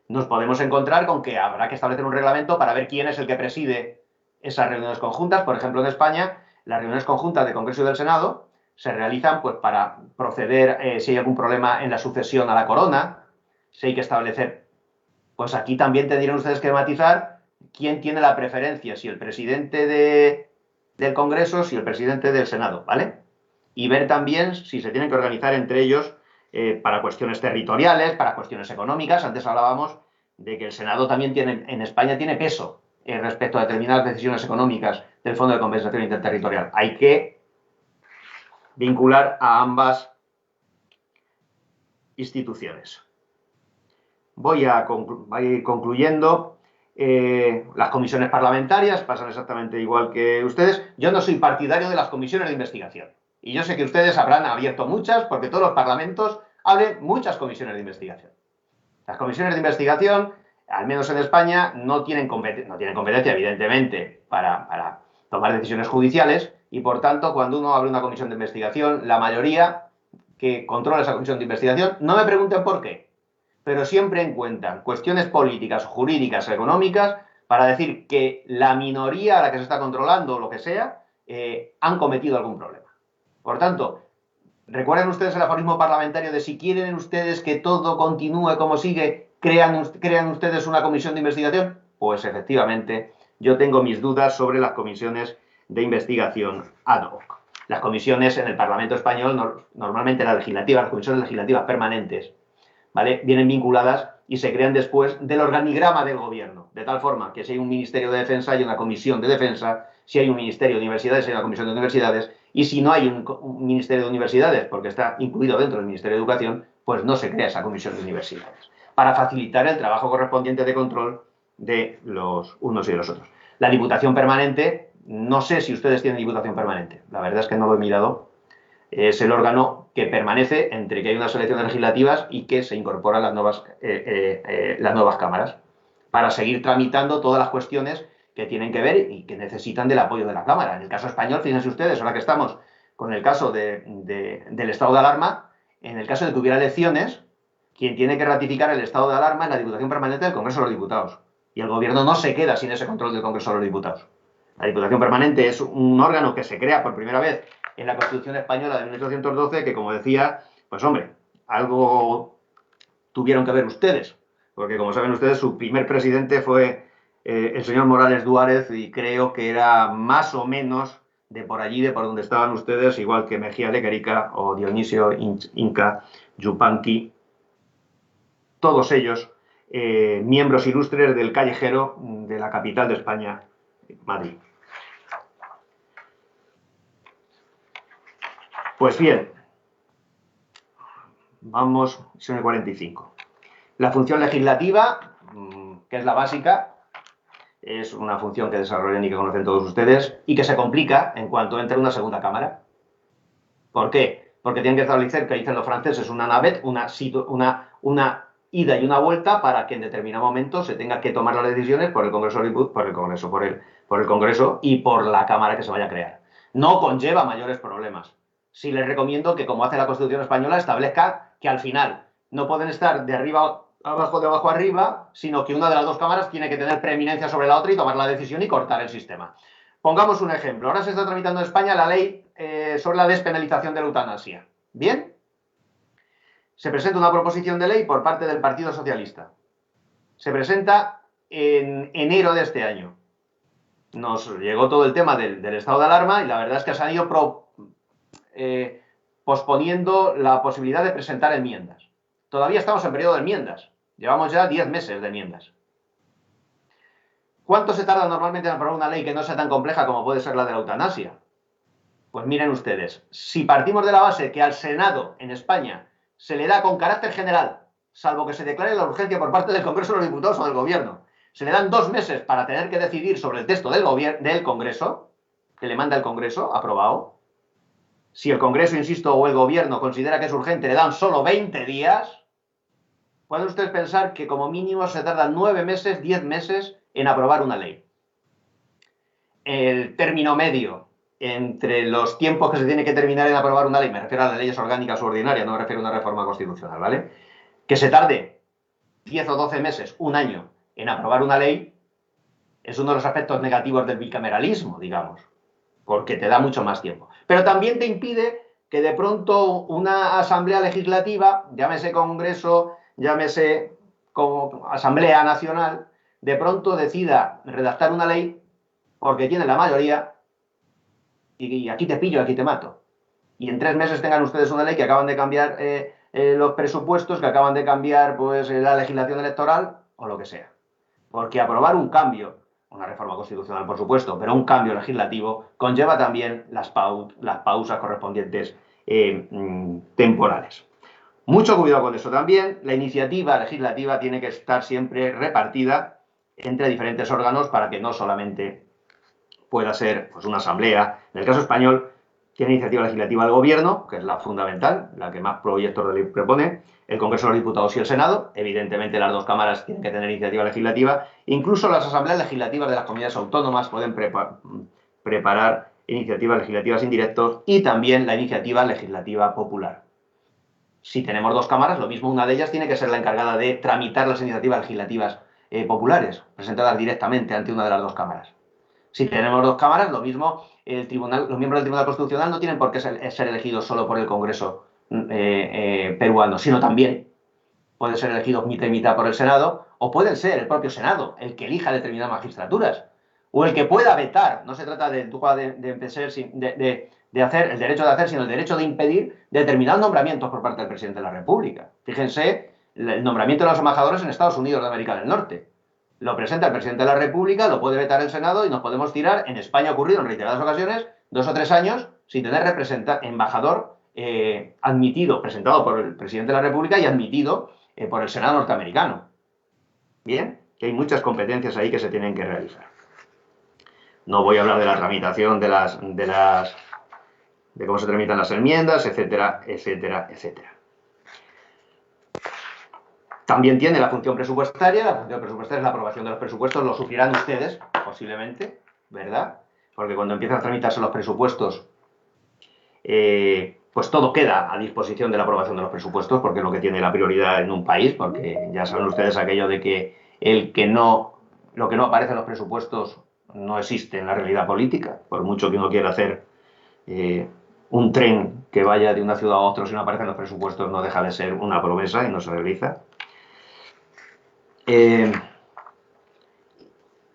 Nos podemos encontrar con que habrá que establecer un reglamento para ver quién es el que preside esas reuniones conjuntas. Por ejemplo, en España, las reuniones conjuntas de Congreso y del Senado se realizan pues, para proceder, si hay algún problema en la sucesión a la corona, si hay que establecer, pues aquí también tendrían ustedes que matizar quién tiene la preferencia, si el presidente del Congreso, si el presidente del Senado, ¿vale? Y ver también si se tienen que organizar entre ellos para cuestiones territoriales, para cuestiones económicas. Antes hablábamos de que el Senado también en España tiene peso respecto a determinadas decisiones económicas del Fondo de Compensación Interterritorial. Hay que vincular a ambas instituciones. Voy a ir concluyendo. Las comisiones parlamentarias pasan exactamente igual que ustedes. Yo no soy partidario de las comisiones de investigación. Y yo sé que ustedes habrán abierto muchas, porque todos los parlamentos abren muchas comisiones de investigación. Las comisiones de investigación, al menos en España, no tienen competencia, evidentemente, para tomar decisiones judiciales, y por tanto, cuando uno abre una comisión de investigación, la mayoría que controla esa comisión de investigación, no me pregunten por qué, pero siempre encuentran cuestiones políticas, jurídicas, económicas, para decir que la minoría a la que se está controlando, o lo que sea, han cometido algún problema. Por tanto, recuerden ustedes el aforismo parlamentario de si quieren ustedes que todo continúe como sigue, crean ustedes una comisión de investigación. Pues efectivamente, yo tengo mis dudas sobre las comisiones de investigación ad hoc. Las comisiones en el Parlamento español, normalmente las comisiones legislativas permanentes, ¿vale?, vienen vinculadas y se crean después del organigrama del gobierno, de tal forma que si hay un Ministerio de Defensa hay una comisión de defensa, si hay un Ministerio de Universidades hay una comisión de universidades, y si no hay un Ministerio de Universidades, porque está incluido dentro del Ministerio de Educación, pues no se crea esa comisión de universidades, para facilitar el trabajo correspondiente de control de los unos y de los otros. La Diputación Permanente, no sé si ustedes tienen Diputación Permanente, la verdad es que no lo he mirado, es el órgano que permanece entre que hay unas elecciones legislativas y que se incorporan las nuevas cámaras, para seguir tramitando todas las cuestiones que tienen que ver y que necesitan del apoyo de la Cámara. En el caso español, fíjense ustedes, ahora que estamos con el caso del estado de alarma, en el caso de que hubiera elecciones, quien tiene que ratificar el estado de alarma es la Diputación Permanente del Congreso de los Diputados. Y el Gobierno no se queda sin ese control del Congreso de los Diputados. La Diputación Permanente es un órgano que se crea por primera vez en la Constitución Española de 1812, que, como decía, pues hombre, algo tuvieron que ver ustedes, porque como saben ustedes, su primer presidente fue el señor Morales Duárez, y creo que era más o menos de por allí, de por donde estaban ustedes, igual que Mejía Lequerica o Dionisio Inca Yupanqui, todos ellos miembros ilustres del callejero de la capital de España, Madrid. Pues bien, vamos, son el 45. La función legislativa, que es la básica, es una función que desarrollan y que conocen todos ustedes y que se complica en cuanto entra una segunda cámara. ¿Por qué? Porque tienen que establecer, que dicen los franceses, una navette, una ida y una vuelta, para que en determinado momento se tenga que tomar las decisiones por el Congreso y por la Cámara que se vaya a crear. No conlleva mayores problemas. Sí les recomiendo que, como hace la Constitución española, establezca que al final no pueden estar de arriba abajo, de abajo arriba, sino que una de las dos cámaras tiene que tener preeminencia sobre la otra y tomar la decisión y cortar el sistema. Pongamos un ejemplo. Ahora se está tramitando en España la ley sobre la despenalización de la eutanasia. ¿Bien? Se presenta una proposición de ley por parte del Partido Socialista. Se presenta en enero de este año. Nos llegó todo el tema del estado de alarma y la verdad es que se han ido posponiendo la posibilidad de presentar enmiendas. Todavía estamos en periodo de enmiendas. Llevamos ya 10 meses de enmiendas. ¿Cuánto se tarda normalmente en aprobar una ley que no sea tan compleja como puede ser la de la eutanasia? Pues miren ustedes, si partimos de la base que al Senado en España se le da con carácter general, salvo que se declare la urgencia por parte del Congreso de los Diputados o del Gobierno, se le dan 2 meses para tener que decidir sobre el texto del Congreso, que le manda el Congreso, aprobado. Si el Congreso, insisto, o el Gobierno considera que es urgente, le dan solo 20 días. Pueden ustedes pensar que como mínimo se tardan 9 meses, 10 meses en aprobar una ley. El término medio entre los tiempos que se tiene que terminar en aprobar una ley, me refiero a las leyes orgánicas u ordinarias, no me refiero a una reforma constitucional, ¿vale? Que se tarde 10 o 12 meses, un año, en aprobar una ley, es uno de los aspectos negativos del bicameralismo, digamos, porque te da mucho más tiempo. Pero también te impide que de pronto una asamblea legislativa, llámese Congreso, llámese como Asamblea Nacional, de pronto decida redactar una ley porque tiene la mayoría y aquí te pillo, aquí te mato. Y en 3 meses tengan ustedes una ley que acaban de cambiar los presupuestos, que acaban de cambiar pues la legislación electoral o lo que sea. Porque aprobar un cambio una reforma constitucional, por supuesto, pero un cambio legislativo conlleva también las pausas correspondientes temporales. Mucho cuidado con eso también. La iniciativa legislativa tiene que estar siempre repartida entre diferentes órganos para que no solamente pueda ser pues, una asamblea. En el caso español, tiene iniciativa legislativa el Gobierno, que es la fundamental, la que más proyectos de ley propone, el Congreso de los Diputados y el Senado. Evidentemente, las dos cámaras tienen que tener iniciativa legislativa. Incluso las asambleas legislativas de las comunidades autónomas pueden preparar iniciativas legislativas indirectas y también la iniciativa legislativa popular. Si tenemos dos cámaras, lo mismo, una de ellas tiene que ser la encargada de tramitar las iniciativas legislativas populares, presentadas directamente ante una de las dos cámaras. Si tenemos dos cámaras, lo mismo, los miembros del Tribunal Constitucional no tienen por qué ser elegidos solo por el Congreso peruano, sino también pueden ser elegidos mitad y mitad por el Senado, o pueden ser el propio Senado el que elija determinadas magistraturas, o el que pueda vetar. No se trata de hacer el derecho de hacer, sino el derecho de impedir determinados nombramientos por parte del presidente de la República. Fíjense, el nombramiento de los embajadores en Estados Unidos de América del Norte. Lo presenta el presidente de la República, lo puede vetar el Senado y nos podemos tirar. En España ha ocurrido en reiteradas ocasiones, 2 o 3 años, sin tener embajador admitido, presentado por el presidente de la República y admitido por el Senado norteamericano. Bien, que hay muchas competencias ahí que se tienen que realizar. No voy a hablar de la tramitación de cómo se tramitan las enmiendas, etcétera, etcétera, etcétera. También tiene la función presupuestaria. La función presupuestaria es la aprobación de los presupuestos. Lo sufrirán ustedes, posiblemente, ¿verdad? Porque cuando empiezan a tramitarse los presupuestos, pues todo queda a disposición de la aprobación de los presupuestos, porque es lo que tiene la prioridad en un país, porque ya saben ustedes aquello de que lo que no aparece en los presupuestos no existe en la realidad política. Por mucho que uno quiera hacer un tren que vaya de una ciudad a otra, si no aparece en los presupuestos, no deja de ser una promesa y no se realiza.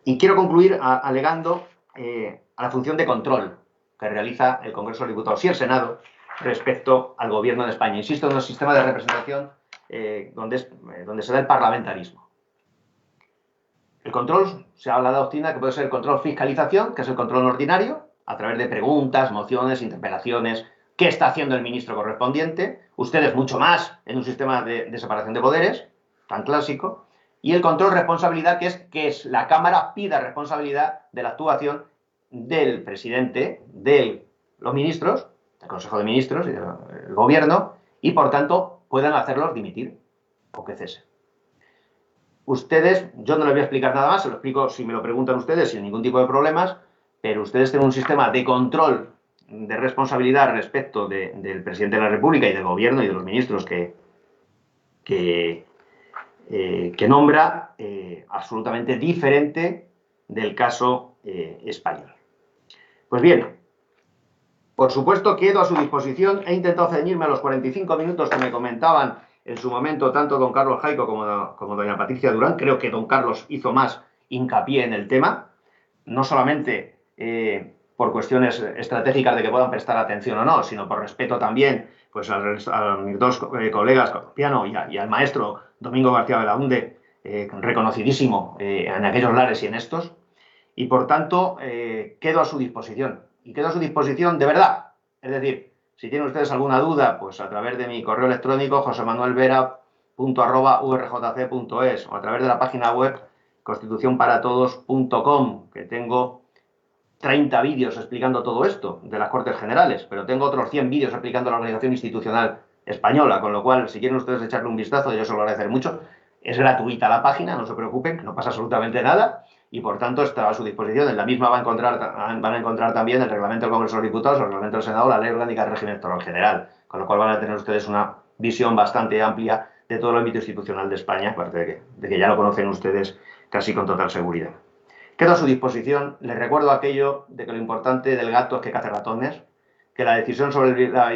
Y quiero concluir alegando a la función de control que realiza el Congreso de los Diputados y el Senado respecto al Gobierno de España. Insisto, en un sistema de representación donde se da el parlamentarismo. El control, se habla de doctrina que puede ser el control fiscalización, que es el control ordinario, a través de preguntas, mociones, interpelaciones. ¿Qué está haciendo el ministro correspondiente? Ustedes mucho más en un sistema de separación de poderes, tan clásico. Y el control responsabilidad, que es la Cámara pida responsabilidad de la actuación del presidente, de los ministros, del Consejo de Ministros y del Gobierno, y por tanto puedan hacerlos dimitir o que cesen. Ustedes, yo no les voy a explicar nada más, se lo explico si me lo preguntan ustedes sin ningún tipo de problemas, pero ustedes tienen un sistema de control, de responsabilidad respecto del presidente de la República y del Gobierno y de los ministros que nombra, absolutamente diferente del caso español. Pues bien, por supuesto quedo a su disposición. He intentado ceñirme a los 45 minutos que me comentaban en su momento tanto don Carlos Jaico como doña Patricia Durán. Creo que don Carlos hizo más hincapié en el tema, no solamente por cuestiones estratégicas de que puedan prestar atención o no, sino por respeto también pues, a mis dos colegas, Piano y al maestro Domingo García Belaúnde, reconocidísimo en aquellos lares y en estos, y por tanto quedo a su disposición. Y quedo a su disposición de verdad. Es decir, si tienen ustedes alguna duda, pues a través de mi correo electrónico josemanuelvera.urjc.es o a través de la página web constitucionparatodos.com, que tengo 30 vídeos explicando todo esto de las Cortes Generales, pero tengo otros 100 vídeos explicando la organización institucional española, con lo cual, si quieren ustedes echarle un vistazo, yo se lo agradeceré mucho. Es gratuita la página, no se preocupen, que no pasa absolutamente nada, y por tanto está a su disposición. En la misma van a encontrar también el reglamento del Congreso de los Diputados, el reglamento del Senado, la ley orgánica del régimen electoral general, con lo cual van a tener ustedes una visión bastante amplia de todo el ámbito institucional de España, aparte de que ya lo conocen ustedes casi con total seguridad. Quedo a su disposición. Les recuerdo aquello de que lo importante del gato es que cace ratones, que la decisión sobre la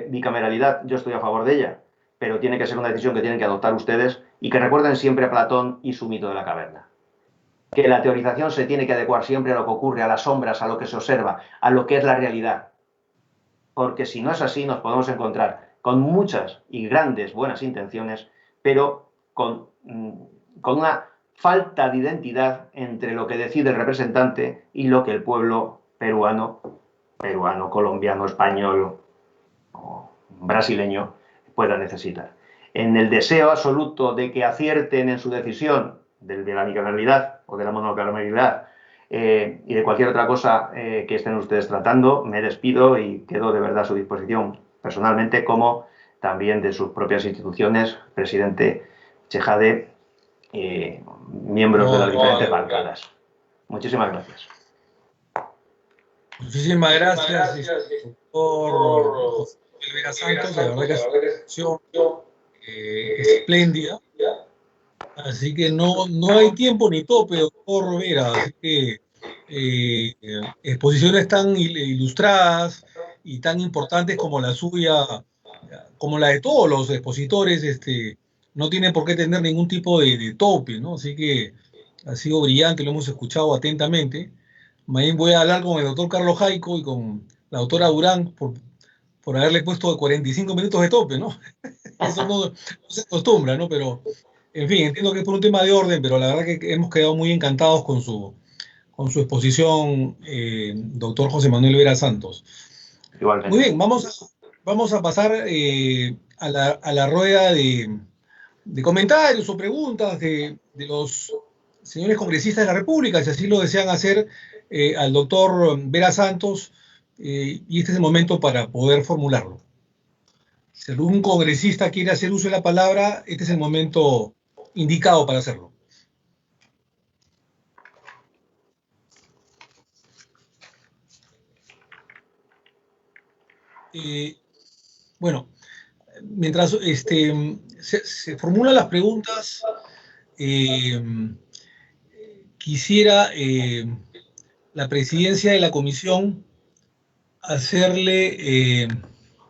bicameralidad, yo estoy a favor de ella, pero tiene que ser una decisión que tienen que adoptar ustedes, y que recuerden siempre a Platón y su mito de la caverna. Que la teorización se tiene que adecuar siempre a lo que ocurre, a las sombras, a lo que se observa, a lo que es la realidad. Porque si no es así, nos podemos encontrar con muchas y grandes buenas intenciones, pero con una falta de identidad entre lo que decide el representante y lo que el pueblo peruano, colombiano, español o brasileño pueda necesitar. En el deseo absoluto de que acierten en su decisión de la bicameralidad o de la monocameralidad y de cualquier otra cosa que estén ustedes tratando, me despido y quedo de verdad a su disposición personalmente, como también de sus propias instituciones, presidente Chejade, miembros de las diferentes bancadas. Muchísimas gracias. Muchísimas gracias, doctor José Vera Santos. La verdad que es una sesión espléndida. Así que no hay tiempo ni tope, doctor Vera. Así que exposiciones tan ilustradas y tan importantes como la suya, como la de todos los expositores, no tiene por qué tener ningún tipo de tope, ¿no? Así que ha sido brillante, lo hemos escuchado atentamente. Mañana voy a hablar con el doctor Carlos Jaico y con la doctora Durán por haberle puesto 45 minutos de tope, ¿no? Eso no se acostumbra, ¿no? Pero, en fin, entiendo que es por un tema de orden, pero la verdad que hemos quedado muy encantados con su exposición, doctor José Manuel Vera Santos. Igualmente. Muy bien, vamos a pasar a la rueda de comentarios o preguntas de los señores congresistas de la República, si así lo desean hacer, al doctor Vera Santos, y este es el momento para poder formularlo. Si algún congresista quiere hacer uso de la palabra, este es el momento indicado para hacerlo. Bueno, mientras se formulan las preguntas, quisiera la presidencia de la comisión hacerle...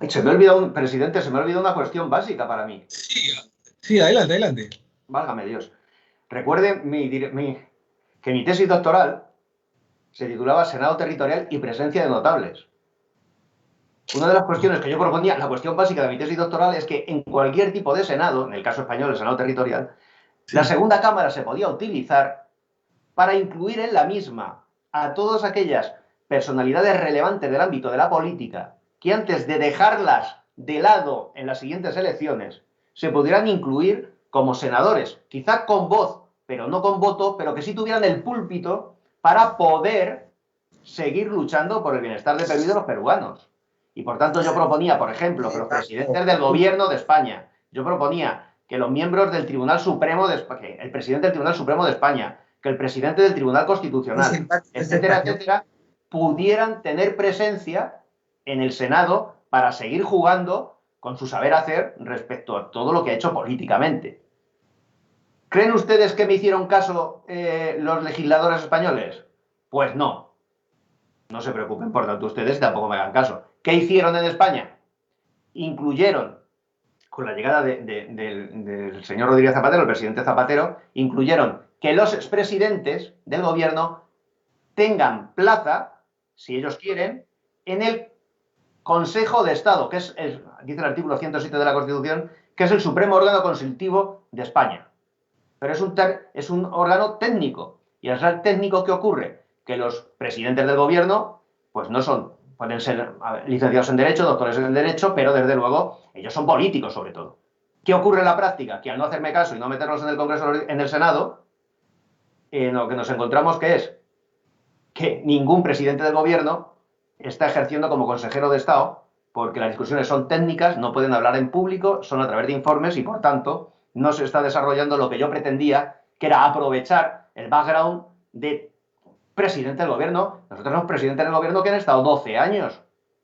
Se me ha olvidado, presidente, se me ha olvidado una cuestión básica para mí. Sí, adelante. Válgame Dios. Recuerde que mi tesis doctoral se titulaba Senado Territorial y Presencia de Notables. Una de las cuestiones que yo proponía, la cuestión básica de mi tesis doctoral, es que en cualquier tipo de Senado, en el caso español el Senado Territorial, la segunda Cámara se podía utilizar para incluir en la misma a todas aquellas personalidades relevantes del ámbito de la política que antes de dejarlas de lado en las siguientes elecciones se pudieran incluir como senadores, quizá con voz, pero no con voto, pero que sí tuvieran el púlpito para poder seguir luchando por el bienestar de Perú y de los peruanos. Y por tanto yo proponía, por ejemplo, que los presidentes del gobierno de España, yo proponía que los miembros del Tribunal Supremo de España, el presidente del Tribunal Supremo de España, que el presidente del Tribunal Constitucional, etcétera, etcétera, pudieran tener presencia en el Senado para seguir jugando con su saber hacer respecto a todo lo que ha hecho políticamente. ¿Creen ustedes que me hicieron caso los legisladores españoles? Pues no. No se preocupen, por tanto, ustedes tampoco me hagan caso. ¿Qué hicieron en España? Incluyeron, con la llegada del señor Rodríguez Zapatero, el presidente Zapatero, incluyeron que los expresidentes del gobierno tengan plaza, si ellos quieren, en el Consejo de Estado, que dice el artículo 107 de la Constitución, que es el supremo órgano consultivo de España. Pero es un órgano técnico. Y al ser técnico, ¿qué ocurre? Que los presidentes del gobierno, pues pueden ser licenciados en Derecho, doctores en Derecho, pero desde luego ellos son políticos sobre todo. ¿Qué ocurre en la práctica? Que al no hacerme caso y no meternos en el Congreso, en el Senado, lo que nos encontramos que ningún presidente del gobierno está ejerciendo como consejero de Estado, porque las discusiones son técnicas, no pueden hablar en público, son a través de informes y, por tanto, no se está desarrollando lo que yo pretendía, que era aprovechar el background de presidente del gobierno. Nosotros tenemos presidentes del gobierno que han estado 12 años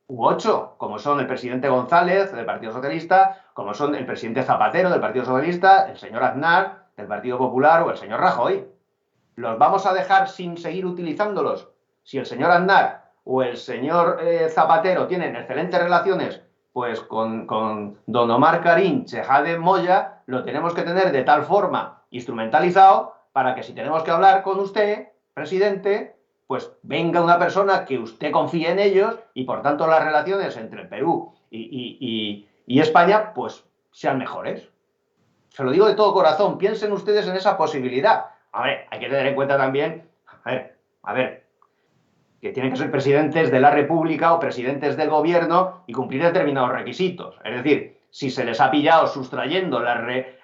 u 8, como son el presidente González del Partido Socialista, como son el presidente Zapatero del Partido Socialista, el señor Aznar del Partido Popular o el señor Rajoy. ¿Los vamos a dejar sin seguir utilizándolos? Si el señor Aznar o el señor Zapatero tienen excelentes relaciones pues con don Omar Karim Chejade Moya, lo tenemos que tener de tal forma instrumentalizado para que si tenemos que hablar con usted, presidente, pues venga una persona que usted confíe en ellos y por tanto las relaciones entre Perú y España pues sean mejores. Se lo digo de todo corazón, piensen ustedes en esa posibilidad. a ver, hay que tener en cuenta también, a ver, que tienen que ser presidentes de la República o presidentes del gobierno y cumplir determinados requisitos. Es decir, si se les ha pillado sustrayendo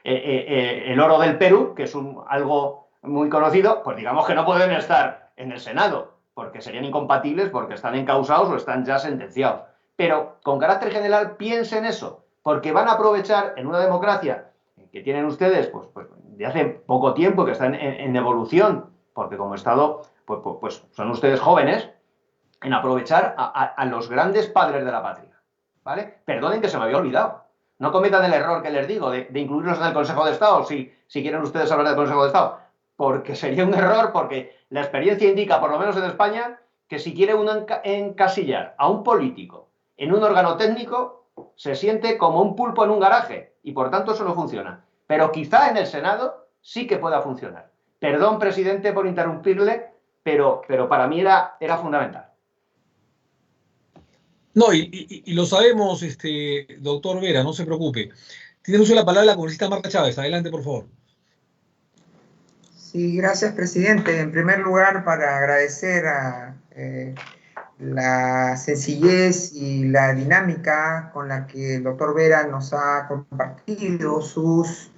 el oro del Perú, que es algo muy conocido, pues digamos que no pueden estar en el Senado, porque serían incompatibles porque están encausados o están ya sentenciados. Pero con carácter general piensen eso, porque van a aprovechar en una democracia que tienen ustedes pues de hace poco tiempo, que están en evolución, porque como Estado pues son ustedes jóvenes, en aprovechar a los grandes padres de la patria, ¿vale? Perdonen que se me había olvidado. No cometan el error que les digo de incluirlos en el Consejo de Estado, si quieren ustedes hablar del Consejo de Estado, porque sería un error, porque la experiencia indica, por lo menos en España, que si quiere uno encasillar a un político en un órgano técnico, se siente como un pulpo en un garaje, y por tanto eso no funciona. Pero quizá en el Senado sí que pueda funcionar. Perdón, presidente, por interrumpirle, pero para mí era fundamental. No, y lo sabemos, doctor Vera, no se preocupe. Tiene uso de la palabra la congresista Marta Chávez. Adelante, por favor. Sí, gracias, presidente. En primer lugar, para agradecer a la sencillez y la dinámica con la que el doctor Vera nos ha compartido sus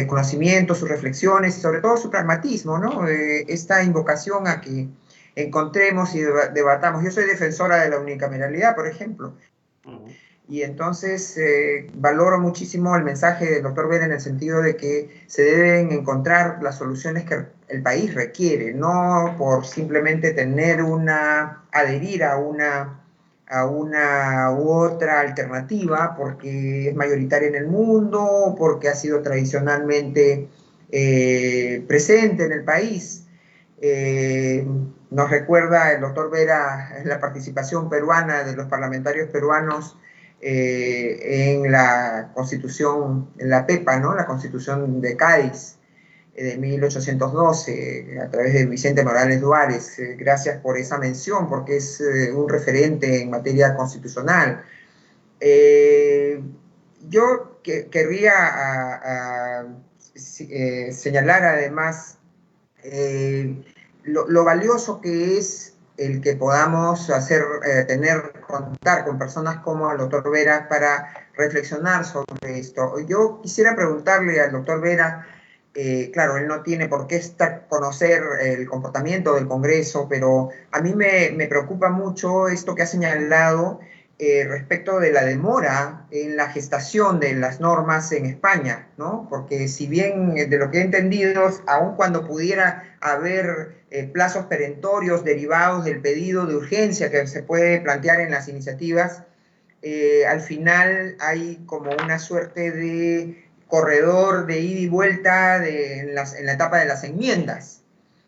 conocimientos, sus reflexiones y sobre todo su pragmatismo, ¿no? Esta invocación a que encontremos y debatamos. Yo soy defensora de la unicameralidad, por ejemplo, y entonces valoro muchísimo el mensaje del doctor Vera en el sentido de que se deben encontrar las soluciones que el país requiere, no por simplemente adherir a una u otra alternativa porque es mayoritaria en el mundo, porque ha sido tradicionalmente presente en el país. Nos recuerda el doctor Vera la participación peruana de los parlamentarios peruanos en la Constitución, en la PEPA, ¿no? La Constitución de Cádiz de 1812, a través de Vicente Morales Duárez. Gracias por esa mención, porque es un referente en materia constitucional. Yo querría señalar además lo valioso que es el que podamos contar con personas como el doctor Vera para reflexionar sobre esto. Yo quisiera preguntarle al doctor Vera, claro, él no tiene por qué conocer el comportamiento del Congreso, pero a mí me preocupa mucho esto que ha señalado respecto de la demora en la gestación de las normas en España, ¿no? Porque si bien de lo que he entendido, aun cuando pudiera haber plazos perentorios derivados del pedido de urgencia que se puede plantear en las iniciativas, al final hay como una suerte de corredor de ida y vuelta en la etapa de las enmiendas.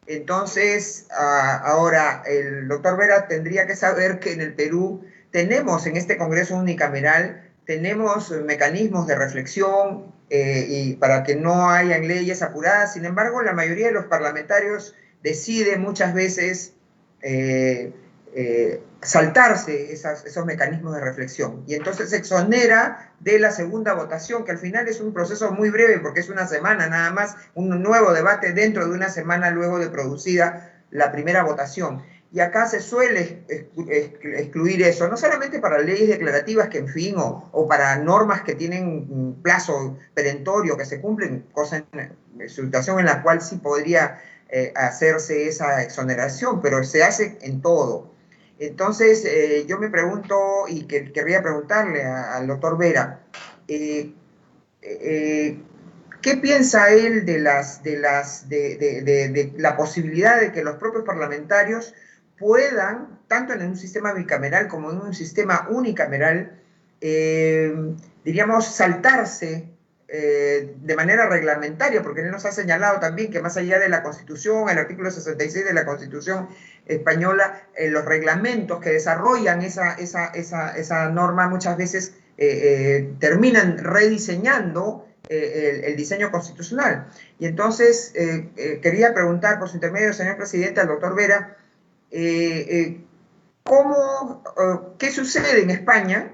Entonces, ahora el doctor Vera tendría que saber que en el Perú tenemos en este Congreso unicameral, tenemos mecanismos de reflexión y para que no hayan leyes apuradas. Sin embargo, la mayoría de los parlamentarios decide muchas veces saltarse esos mecanismos de reflexión y entonces se exonera de la segunda votación, que al final es un proceso muy breve porque es una semana nada más, un nuevo debate dentro de una semana luego de producida la primera votación. Y acá se suele excluir eso, no solamente para leyes declarativas que, en fin, o para normas que tienen plazo perentorio, que se cumplen, situación en la cual sí podría hacerse esa exoneración, pero se hace en todo. Entonces, yo me pregunto, y querría preguntarle al doctor Vera, ¿qué piensa él de la posibilidad de que los propios parlamentarios puedan, tanto en un sistema bicameral como en un sistema unicameral, diríamos, saltarse de manera reglamentaria, porque él nos ha señalado también que más allá de la Constitución, el artículo 66 de la Constitución española, los reglamentos que desarrollan esa norma muchas veces terminan rediseñando el diseño constitucional. Y entonces quería preguntar por su intermedio, señor presidente, al doctor Vera, ¿qué sucede en España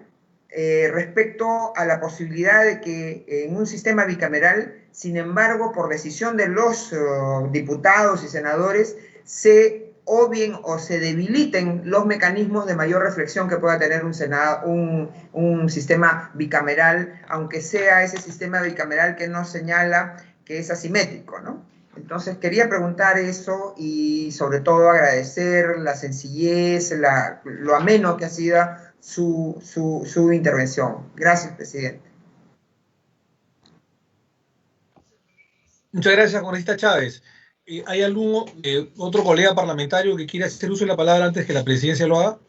respecto a la posibilidad de que en un sistema bicameral, sin embargo, por decisión de los diputados y senadores, se obvien o se debiliten los mecanismos de mayor reflexión que pueda tener un sistema bicameral, aunque sea ese sistema bicameral que nos señala que es asimétrico, ¿no? Entonces quería preguntar eso y sobre todo agradecer la sencillez, lo ameno que ha sido su intervención. Gracias, presidente. Muchas gracias, congresista Chávez. ¿Hay algún otro colega parlamentario que quiera hacer uso de la palabra antes que la presidencia lo haga?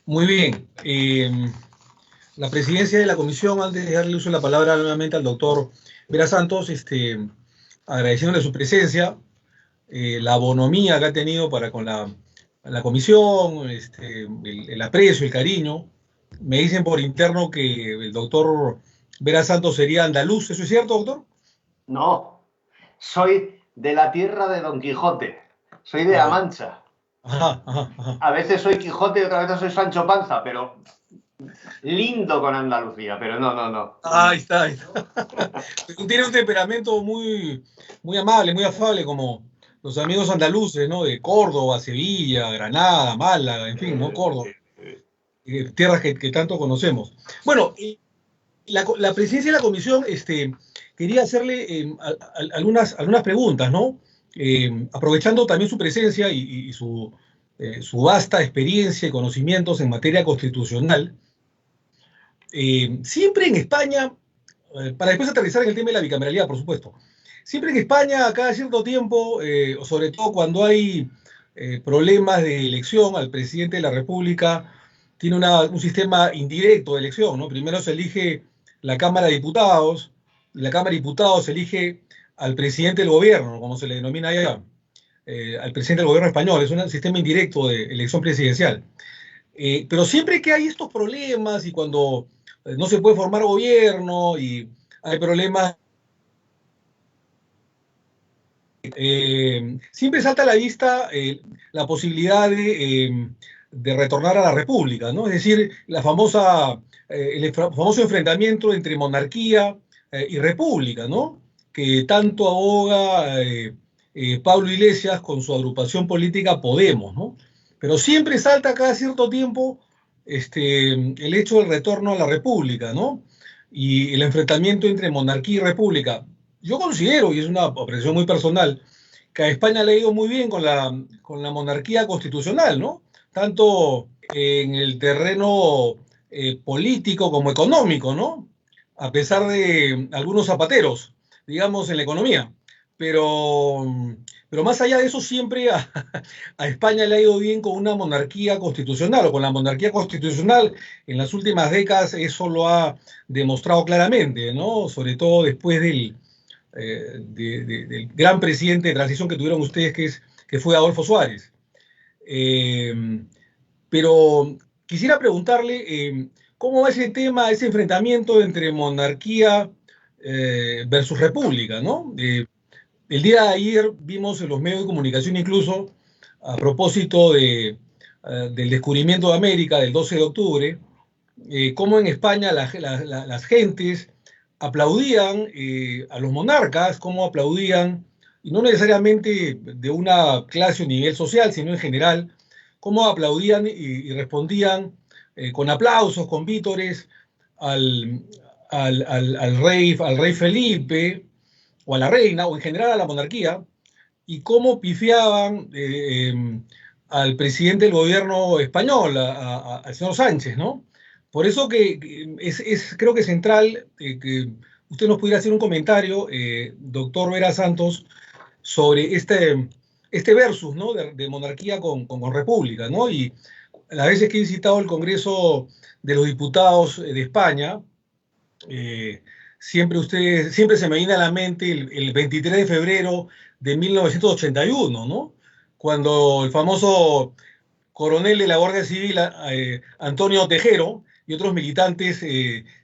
Muy bien. La presidencia de la comisión, antes de darle uso de la palabra nuevamente al doctor Vera Santos, agradeciéndole su presencia, la bonomía que ha tenido para con la comisión, el aprecio, el cariño. Me dicen por interno que el doctor Vera Santos sería andaluz. ¿Eso es cierto, doctor? No, soy de la tierra de Don Quijote, soy de La Mancha. Ajá. A veces soy Quijote y otras veces soy Sancho Panza, pero lindo con Andalucía, pero no. Ahí está. Tiene un temperamento muy, muy amable, muy afable, como los amigos andaluces, ¿no? De Córdoba, Sevilla, Granada, Málaga, en fin, ¿no? Córdoba. Tierras que tanto conocemos. Bueno, la presidencia de la comisión, quería hacerle algunas preguntas, ¿no? Aprovechando también su presencia y su vasta experiencia y conocimientos en materia constitucional. Siempre en España, para después aterrizar en el tema de la bicameralidad, por supuesto, siempre en España, cada cierto tiempo, sobre todo cuando hay problemas de elección al presidente de la República, tiene un sistema indirecto de elección, ¿no? Primero se elige la Cámara de Diputados, y la Cámara de Diputados elige al presidente del gobierno, como se le denomina allá, al presidente del gobierno español. Es un sistema indirecto de elección presidencial. Pero siempre que hay estos problemas y cuando no se puede formar gobierno y hay problemas, siempre salta a la vista la posibilidad de retornar a la República, ¿no? Es decir, el famoso enfrentamiento entre monarquía y república, ¿no? Que tanto aboga Pablo Iglesias con su agrupación política Podemos, ¿no? Pero siempre salta cada cierto tiempo el hecho del retorno a la república, ¿no? Y el enfrentamiento entre monarquía y república. Yo considero, y es una apreciación muy personal, que a España le ha ido muy bien con la monarquía constitucional, ¿no? Tanto en el terreno político como económico, ¿no? A pesar de algunos zapateros, digamos, en la economía. Pero más allá de eso, siempre a España le ha ido bien con una monarquía constitucional, o con la monarquía constitucional. En las últimas décadas eso lo ha demostrado claramente, ¿no? Sobre todo después del gran presidente de transición que tuvieron ustedes, que fue Adolfo Suárez. Pero quisiera preguntarle cómo va ese tema, ese enfrentamiento entre monarquía versus república, ¿no? El día de ayer vimos en los medios de comunicación, incluso a propósito del descubrimiento de América del 12 de octubre, cómo en España las gentes aplaudían a los monarcas, cómo aplaudían, y no necesariamente de una clase o nivel social, sino en general, cómo aplaudían y respondían con aplausos, con vítores al rey Felipe, o a la reina, o en general a la monarquía, y cómo pifiaban al presidente del gobierno español, al señor Sánchez, ¿no? Por eso que creo que es central que usted nos pudiera hacer un comentario, doctor Vera Santos, sobre este versus, ¿no? de monarquía con república, ¿no? Y las veces que he visitado el Congreso de los Diputados de España, siempre se me viene a la mente el 23 de febrero de 1981, ¿no? Cuando el famoso coronel de la Guardia Civil, Antonio Tejero, y otros militantes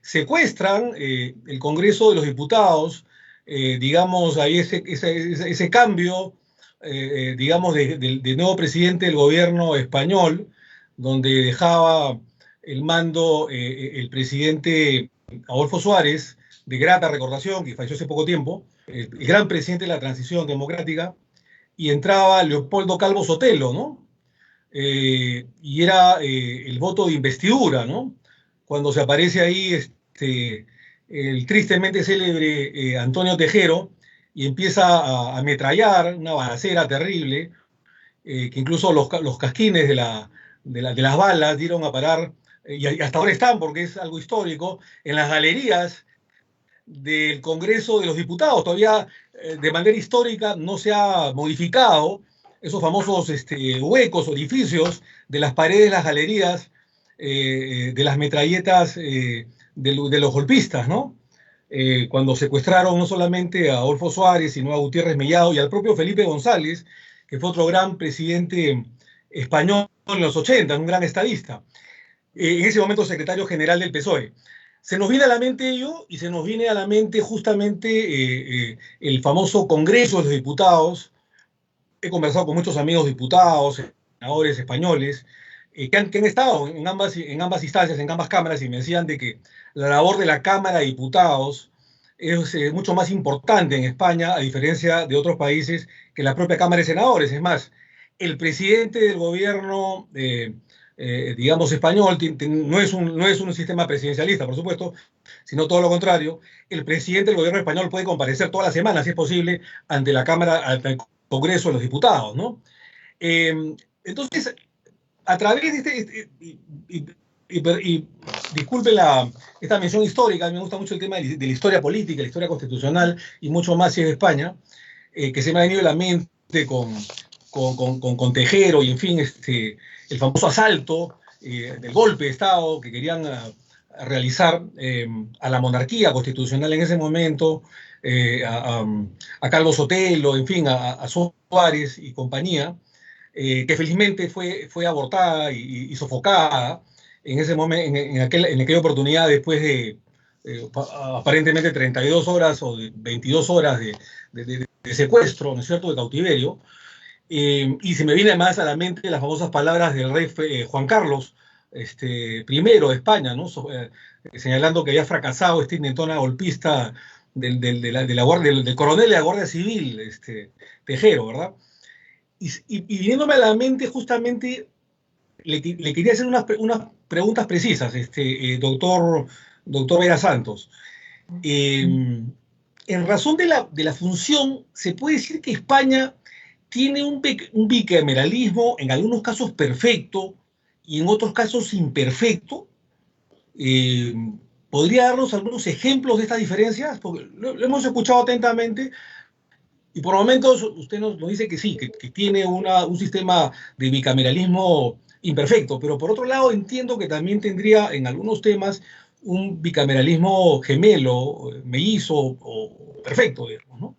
secuestran el Congreso de los Diputados, digamos, ahí ese cambio, digamos, de nuevo presidente del gobierno español, donde dejaba el mando el presidente Adolfo Suárez, de grata recordación, que falleció hace poco tiempo, el gran presidente de la transición democrática, y entraba Leopoldo Calvo Sotelo, ¿no? Y era el voto de investidura, ¿no? Cuando se aparece ahí el tristemente célebre Antonio Tejero y empieza a ametrallar una balacera terrible, que incluso los casquines de las balas dieron a parar, y hasta ahora están, porque es algo histórico, en las galerías del Congreso de los Diputados. Todavía de manera histórica no se ha modificado esos famosos huecos, orificios de las paredes de las galerías de las metralletas de los golpistas, ¿no? Cuando secuestraron no solamente a Adolfo Suárez, sino a Gutiérrez Mellado y al propio Felipe González, que fue otro gran presidente español en los 80, un gran estadista, en ese momento secretario general del PSOE. Se nos viene a la mente ello, y se nos viene a la mente justamente el famoso Congreso de los Diputados. He conversado con muchos amigos diputados, senadores españoles, que han estado en ambas instancias, en ambas cámaras, y me decían de que la labor de la Cámara de Diputados es mucho más importante en España, a diferencia de otros países, que la propia Cámara de Senadores. Es más, el presidente del gobierno, digamos, español, no es un sistema presidencialista, por supuesto, sino todo lo contrario. El presidente del gobierno español puede comparecer todas las semanas, si es posible, ante la Cámara, ante el Congreso de los Diputados, ¿no? Entonces, a través de y disculpe esta mención histórica, a mí me gusta mucho el tema de la historia política, la historia constitucional, y mucho más si es de España, que se me ha venido a la mente con Tejero, y en fin, el famoso asalto del golpe de Estado que querían realizar a la monarquía constitucional en ese momento, a Calvo Sotelo, en fin, a Suárez y compañía, que felizmente fue abortada y sofocada en ese momento, en aquella oportunidad, después de aparentemente 32 horas o de 22 horas de secuestro, ¿no es cierto?, de cautiverio. Y se me viene más a la mente las famosas palabras del rey Juan Carlos I de España, ¿no? Señalando que había fracasado esta intentona golpista del coronel de la Guardia Civil, Tejero, ¿verdad? Y viniéndome a la mente, justamente, le quería hacer unas preguntas precisas, doctor Vera Santos. En razón de la función, ¿se puede decir que España tiene un bicameralismo en algunos casos perfecto y en otros casos imperfecto? ¿Podría darnos algunos ejemplos de estas diferencias? Porque lo hemos escuchado atentamente, y por momentos usted nos dice que sí, que tiene un sistema de bicameralismo imperfecto, pero por otro lado entiendo que también tendría en algunos temas un bicameralismo gemelo, mellizo o perfecto, digamos, ¿no?